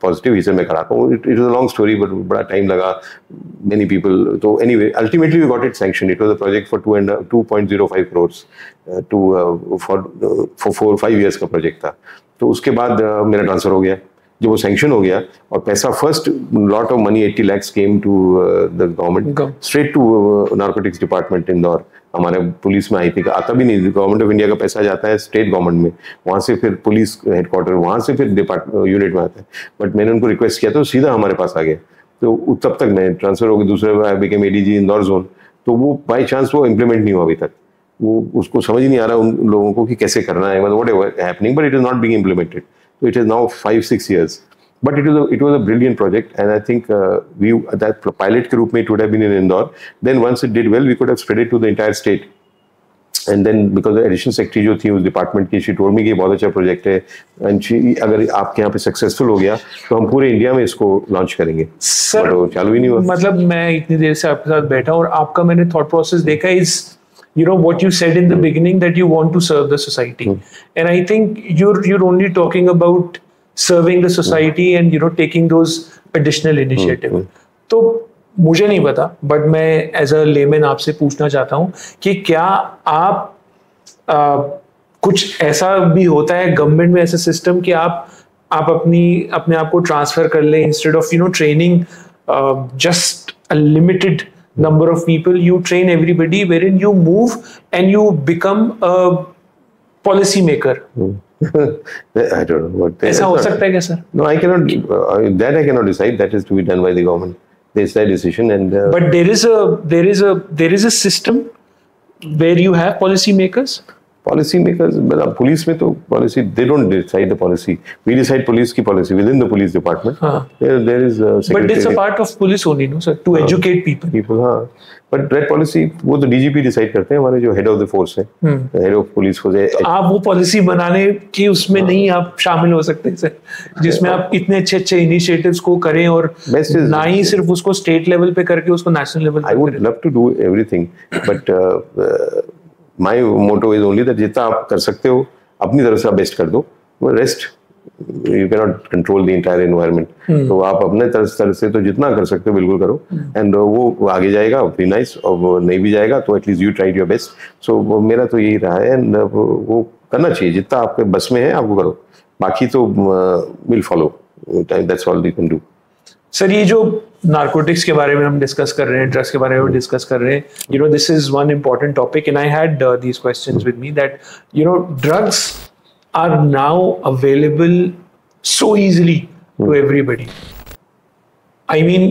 positive, he says मैं कराता हूँ। It was a long story but बड़ा टाइम लगा, मेनी पीपल। तो anyway ultimately we got it sanction. It was a project for 2.05 crores for 4-5 years का project था। तो उसके बाद मेरा ट्रांसफर हो गया। जब वो सैंक्शन हो गया और पैसा, first lot of money 80 lakhs came to the government, straight to narcotics department Indore. हमारे पुलिस में आई थी, आता भी नहीं, गवर्नमेंट ऑफ इंडिया का पैसा जाता है स्टेट गवर्नमेंट में, वहाँ से फिर पुलिस हेडक्वार्टर, वहाँ से फिर यूनिट में आता है। बट मैंने उनको रिक्वेस्ट किया तो सीधा हमारे पास आ गया। तो तब तक मैं ट्रांसफर हो गया, दूसरे बिकेम एडीजी इंदौर जोन। तो वो बाई चांस वो इम्प्लीमेंट नहीं हुआ अभी तक, वो उसको समझ ही नहीं आ रहा उन लोगों को कि कैसे करना है, मतलब whatever happening, but it is not being implemented. So it is now 5-6 years, but it was a brilliant project, and I think that pilot के रूप में it would have been in Indore. Then once it did well, we could have spread it to the entire state. And then because the additional secretary जो थी उस department की, she told me कि बहुत अच्छा प्रोजेक्ट है, and अगर आपके यहाँ पे सक्सेसफुल हो गया तो हम पूरे इंडिया में इसको लॉन्च करेंगे। सर चालू ही नहीं हुआ। मतलब मैं इतनी देर से आपके साथ बैठा और आपका मैंने थॉट प्रोसेस देखा is what you said in the beginning that you want to serve the society, and I think you're only talking about serving the society and taking those additional initiative. तो मुझे नहीं पता, but मैं as a layman आपसे पूछना चाहता हूँ कि क्या आप कुछ ऐसा भी होता है गवर्नमेंट में ऐसा सिस्टम कि आप अपने आप को ट्रांसफर कर लें, instead of training just a limited number of people, you train everybody, wherein you move and you become a policy maker. I don't know what ऐसा हो सकता है क्या sir? No, I cannot. That I cannot decide. That is to be done by the government. It's their decision, and. But there is a system where you have policy makers. Policy makers, but police में तो policy, they don't decide the policy. We decide police की policy within the police department. There is. But it's a part of police only, no sir, to educate people. हाँ, but that policy वो तो DGP decide करते हैं, हमारे जो head of the force है, head of police force है। तो आप वो policy बनाने की उसमें नहीं आप शामिल हो सकते सर, जिसमें आप इतने अच्छे initiatives को करें और ना ही सिर्फ उसको state level पे करके उसको national level पे I would love to do everything, but my motto is only that जितना आप कर सकते हो अपनी तरफ से आप बेस्ट कर दो, rest you cannot control the entire environment. तो आप अपने तरफ से तो जितना कर सकते हो बिल्कुल करो, एंड वो आगे जाएगा वेरी नाइस, और वो नहीं भी जाएगा तो at least you tried your best. So मेरा तो यही रहा है, एंड वो करना चाहिए, जितना आपके बस में है आपको करो, बाकी तो will follow, that's all you can do. Sir ये जो नार्कोटिक्स के बारे में हम डिस्कस कर रहे हैं, ड्रग्स के बारे में डिस्कस कर रहे हैं, this is one important topic, and I had these questions with me that drugs are now available so easily to everybody. I mean,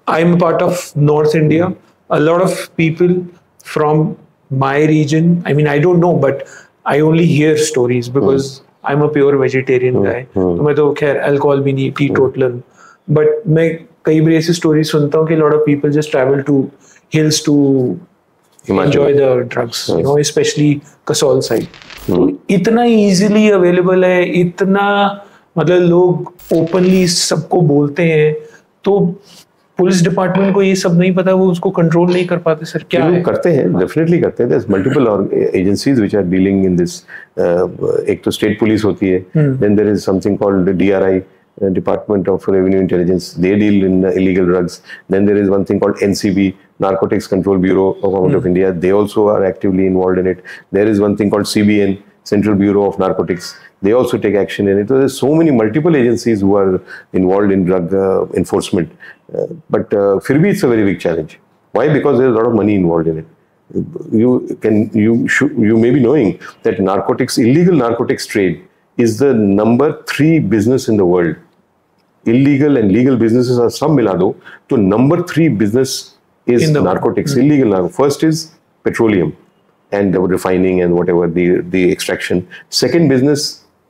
I'm a part of North India. A lot of people from my region, I mean, I don't know, but I only hear stories because I'm a pure vegetarian guy. तो मैं तो खैर alcohol भी नहीं, teetotaler. But मैं कई बार ऐसी stories सुनता हूँ कि a lot of people just travel to hills to enjoy the drugs, especially Kasol side. तो इतना इजीली अवेलेबल है, इतना मतलब लोग ओपनली सबको बोलते हैं, तो पुलिस डिपार्टमेंट को ये सब नहीं पता, वो उसको कंट्रोल नहीं कर पाते. सर क्या है? करते हैं, डेफिनेटली करते हैं. There multiple agencies which are dealing in this. एक तो स्टेट पुलिस होती है, then there is something called DRI, Department of Revenue Intelligence. They deal in illegal drugs. Then there is one thing called NCB, Narcotics Control Bureau of Government of India. They also are actively involved in it. There is one thing called CBN, Central Bureau of Narcotics. They also take action in it. So there's so many multiple agencies who are involved in drug enforcement. But फिर भी it's a very big challenge. Why? Because there's a lot of money involved in it. You may be knowing that illegal narcotics trade is the number 3 business in the world. Illegal and legal businesses are सब मिला दो तो number 3 business is narcotics. Illegal. First is petroleum and the refining and whatever the extraction. Second business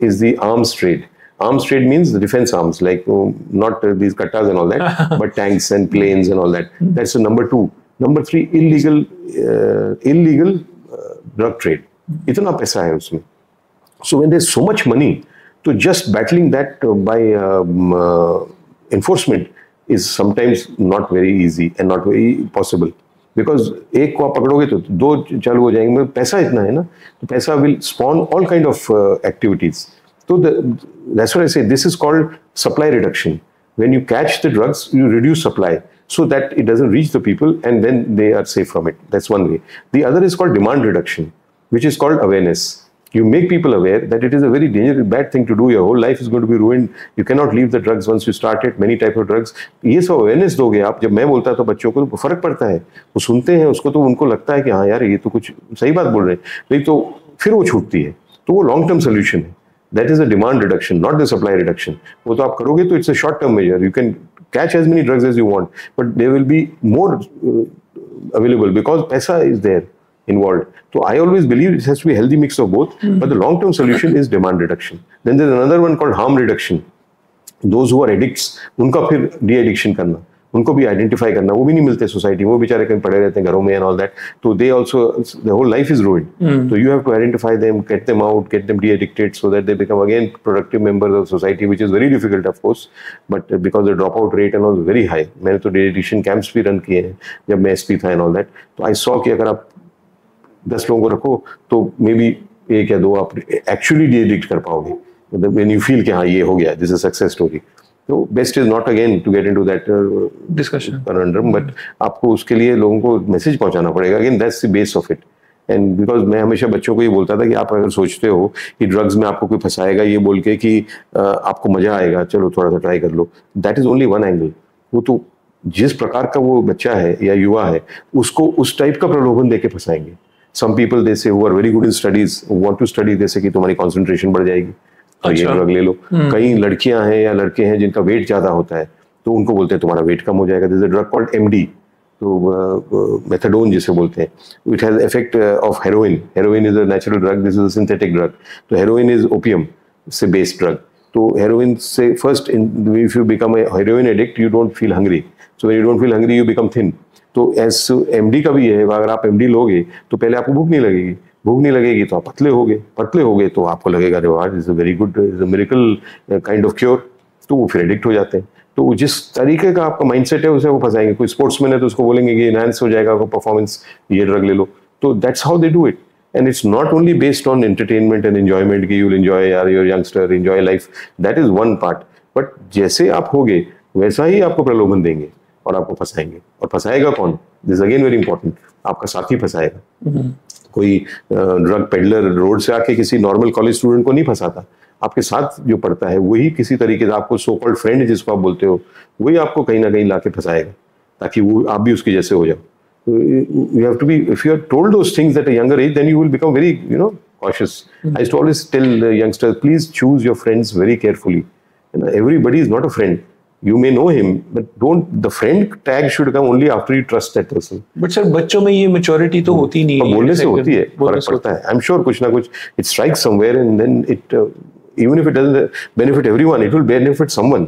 is the arms trade. Arms trade means the defense arms, like not these kattas and all that, but tanks and planes and all that. That's the number 2. Number 3, illegal drug trade. इतना पैसा है उसमें. So when there's so much money, to just battling that by enforcement is sometimes not very easy and not very possible. Because एक को आप पकड़ोगे तो 2 चालू हो जाएंगे. पैसा इतना है ना, तो पैसा will spawn all kind of activities. So that's what I say. This is called supply reduction. When you catch the drugs, you reduce supply so that it doesn't reach the people, and then they are safe from it. That's one way. The other is called demand reduction, which is called awareness. You make people aware that it is a very dangerous, bad thing to do. Your whole life is going to be ruined. You cannot leave the drugs once you start it. Many type of drugs. ये सब awareness दोगे आप. जब मैं बोलता तो बच्चों को तो फर्क पड़ता है. वो सुनते हैं उसको तो उनको लगता है कि हाँ यार ये तो कुछ सही बात बोल रहे हैं. नहीं तो फिर वो छूटती है. तो वो long term solution है. That is a demand reduction, not the supply reduction. वो तो आप करोगे तो it's a short term measure. You can catch as many drugs as you want, but there will be more available because पैसा is there involved. So I always believe it has to be a healthy mix of both, but the long-term solution is demand reduction. Then there's another one called harm reduction. Those who are addicts, उनका फिर de-addiction करना. उनको भी identify करना, वो भी नहीं मिलते सोसाइटी में, वो बेचारे कहीं पड़े रहते हैं घरों में एंड ऑल दैट, तो they also the whole life is ruined, तो you have to identify them, get them out, get them de-addicted so that they become again productive members of society, which is very difficult of course, but because the drop out rate and all very high. मैंने तो D-addiction camps भी run किए हैं जब मैं SP था and all that, तो I saw कि अगर आप 10 लोगों को रखो तो मे बी 1 या 2 आप एक्चुअली डी-एडिक्ट कर पाओगे, मतलब व्हेन यू फील कि हाँ ये हो गया, दिस इज सक्सेस स्टोरी। तो best is not again to get into that discussion condom, but आपको उसके लिए लोगों को मैसेज पहुंचाना पड़ेगा, again that's the base of it. And because मैं हमेशा बच्चों को ये बोलता था कि आप अगर सोचते हो कि ड्रग्स में आपको कोई फंसाएगा ये बोल के कि आपको मजा आएगा, चलो थोड़ा सा ट्राई कर लो, that is only one angle. वो तो जिस प्रकार का वो बच्चा है या युवा है उसको उस टाइप का प्रलोभन देके फंसाएंगे। सम people they say who are very good in studies want to study, जैसे कि तुम्हारी कंसंट्रेशन बढ़ जाएगी तो ये ड्रग ले लो। कई लड़कियां हैं या लड़के हैं जिनका वेट ज्यादा होता है तो उनको बोलते हैं तुम्हारा वेट कम हो जाएगा, this is a drug called MD, तो मेथाडोन जिसे बोलते हैं, it has effect of heroin, heroin is a natural drug, this is a synthetic drug, तो हेरोइन इज ओपियम से बेस्ड ड्रग, तो हेरोइन से first if you become a heroin addict you don't feel hungry, so when you don't feel hungry you become thin. तो S MD का भी है, अगर आप एमडी लोगे तो पहले आपको भूख नहीं लगेगी, भूख नहीं लगेगी तो आप पतले होगे तो आपको लगेगा अरे वाह is a very good, is a miracle kind of cure, तो वो फिर एडिक्ट हो जाते हैं। तो जिस तरीके का आपका माइंडसेट है उसे वो फंसाएंगे। कोई स्पोर्ट्समैन है तो उसको बोलेंगे कि एनहांस हो जाएगा आपका परफॉर्मेंस, ये ड्रग ले लो, तो that's how they do it. And it's not only based on entertainment and enjoyment कि यू विल एंजॉय यार, your youngster enjoy life, that is one part, but जैसे आप होगे वैसा ही आपको प्रलोभन देंगे और आपको फंसाएंगे। और फंसाएगा कौन? दिस अगेन वेरी इंपॉर्टेंट, आपका साथी फंसाएगा। कोई ड्रग पेडलर रोड से आके किसी नॉर्मल कॉलेज स्टूडेंट को नहीं फंसाता, आपके साथ जो पढ़ता है वही किसी तरीके से आपको सो कॉल्ड फ्रेंड जिसको आप बोलते हो वही आपको कहीं ना कहीं लाके फंसाएगा ताकि वो आप भी उसके जैसे हो जाओ। You have to be, if you are told those things at a younger age then you will become very cautious. I used to always tell the youngsters, please choose your friends very carefully. Everybody is not a friend. You may know him, but the friend tag should come only after you trust that person. But sir, बच्चों में ये maturity तो होती नहीं है। बोलने से होती है, फर्क पड़ता है। I'm sure कुछ ना कुछ it strikes somewhere and then it even if it doesn't benefit everyone, it will benefit someone.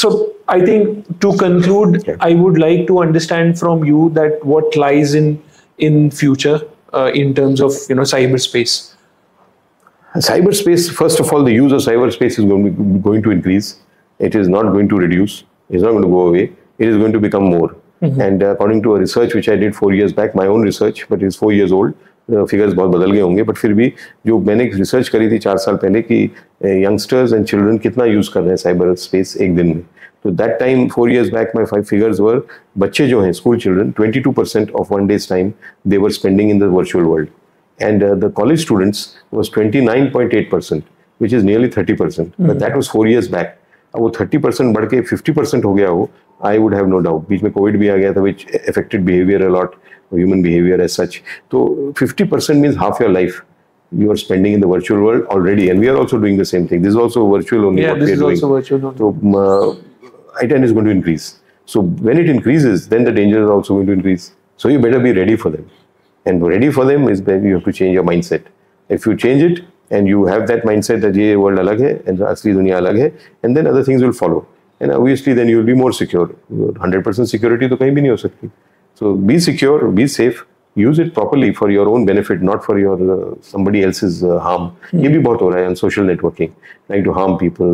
So I think to conclude, I would like to understand from you that what lies in future in terms of cyberspace. Cyberspace, first of all, the use of cyberspace is going to increase. It is not going to reduce. It's not going to go away. It is going to become more. And according to a research which I did 4 years back, my own research, but it's 4 years old. Figures बहुत बदल गए होंगे, but फिर भी जो मैंने research करी थी 4 साल पहले कि यंगस्टर्स एंड चिल्ड्रन कितना यूज कर रहे हैं साइबर स्पेस एक दिन में, तो that time 4 years back my 5 figures were, बच्चे जो हैं school children 22% of one day's time they were spending in the virtual world, and the college students was 29.8%, which is nearly 30%, but that was 4 years back. अब वो 30% बढ़ के 50% हो गया हो, I would have no doubt. बीच में Covid भी आ गया था, which affected behavior a lot, human behavior as such. So 50% means half your life you are spending in the virtual world already, and we are also doing the same thing. This is also virtual only. Yeah, this is also virtual only. So it is going to increase. So when it increases, then the danger is also going to increase. So you better be ready for them. And ready for them is that you have to change your mindset. If you change it and you have that mindset that ये world अलग है and असली दुनिया अलग है, and then other things will follow. And obviously then you will be more secure. 100% security तो कहीं भी नहीं हो सकती. So be secure, be safe, use it properly for your own benefit, not for your somebody else's harm. ये भी बहुत हो रहा है on social networking, trying to harm people,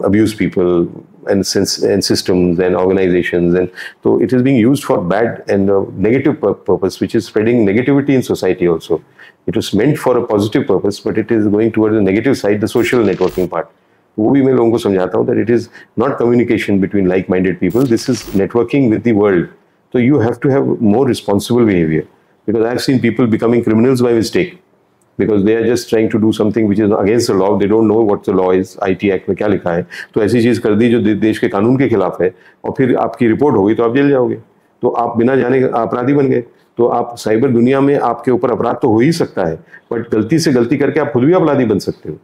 abuse people and systems and organizations, and so it is being used for bad and negative purpose, which is spreading negativity in society also. It was meant for a positive purpose, but it is going towards the negative side, the social networking part. वो भी मैं लोगों को समझाता हूँ that it is not communication between like-minded people. This is networking with the world. So you have to have more responsible behavior, because I have seen people becoming criminals by mistake because they are just trying to do something which is against the law. They don't know what the law is. IT Act में क्या लिखा है, तो ऐसी चीज कर दी जो देश के कानून के खिलाफ है, और फिर आपकी रिपोर्ट होगी तो आप जेल जाओगे, तो आप बिना जाने अपराधी बन गए। तो आप साइबर दुनिया में आपके ऊपर अपराध तो हो ही सकता है, बट गलती से गलती करके आप खुद भी अपराधी बन सकते हो।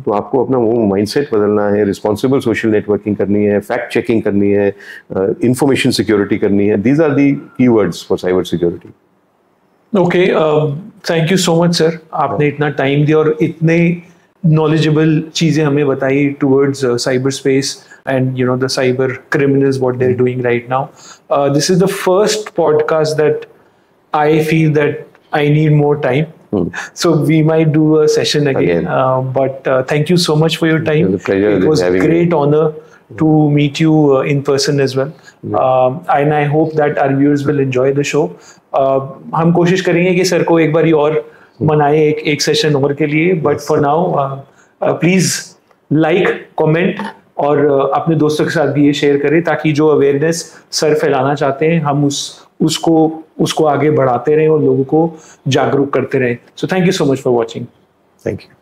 तो आपको अपना वो माइंडसेट बदलना है, रिस्पॉन्सिबल सोशल नेटवर्किंग करनी है, फैक्ट चेकिंग करनी है, इंफॉर्मेशन सिक्योरिटी करनी है। These are the keywords for cyber security. Okay, thank you so much sir, आपने इतना टाइम दिया और इतने नॉलेजेबल चीजें हमें बताई towards cyber space and the cyber criminals, what they're doing right now. This is the first podcast that I feel that I need more time. So we might do a session again. But thank you so much for your time. It was a great honor to meet you in person as well. And I hope that our viewers will enjoy the show. हम कोशिश करेंगे कि sir को एक बार और मनाए एक session और के लिए. But for now, please like, comment और अपने दोस्तों के साथ भी ये शेयर करें ताकि जो अवेयरनेस सर फैलाना चाहते हैं हम उसको आगे बढ़ाते रहें और लोगों को जागरूक करते रहें. So thank you so much for watching. Thank you.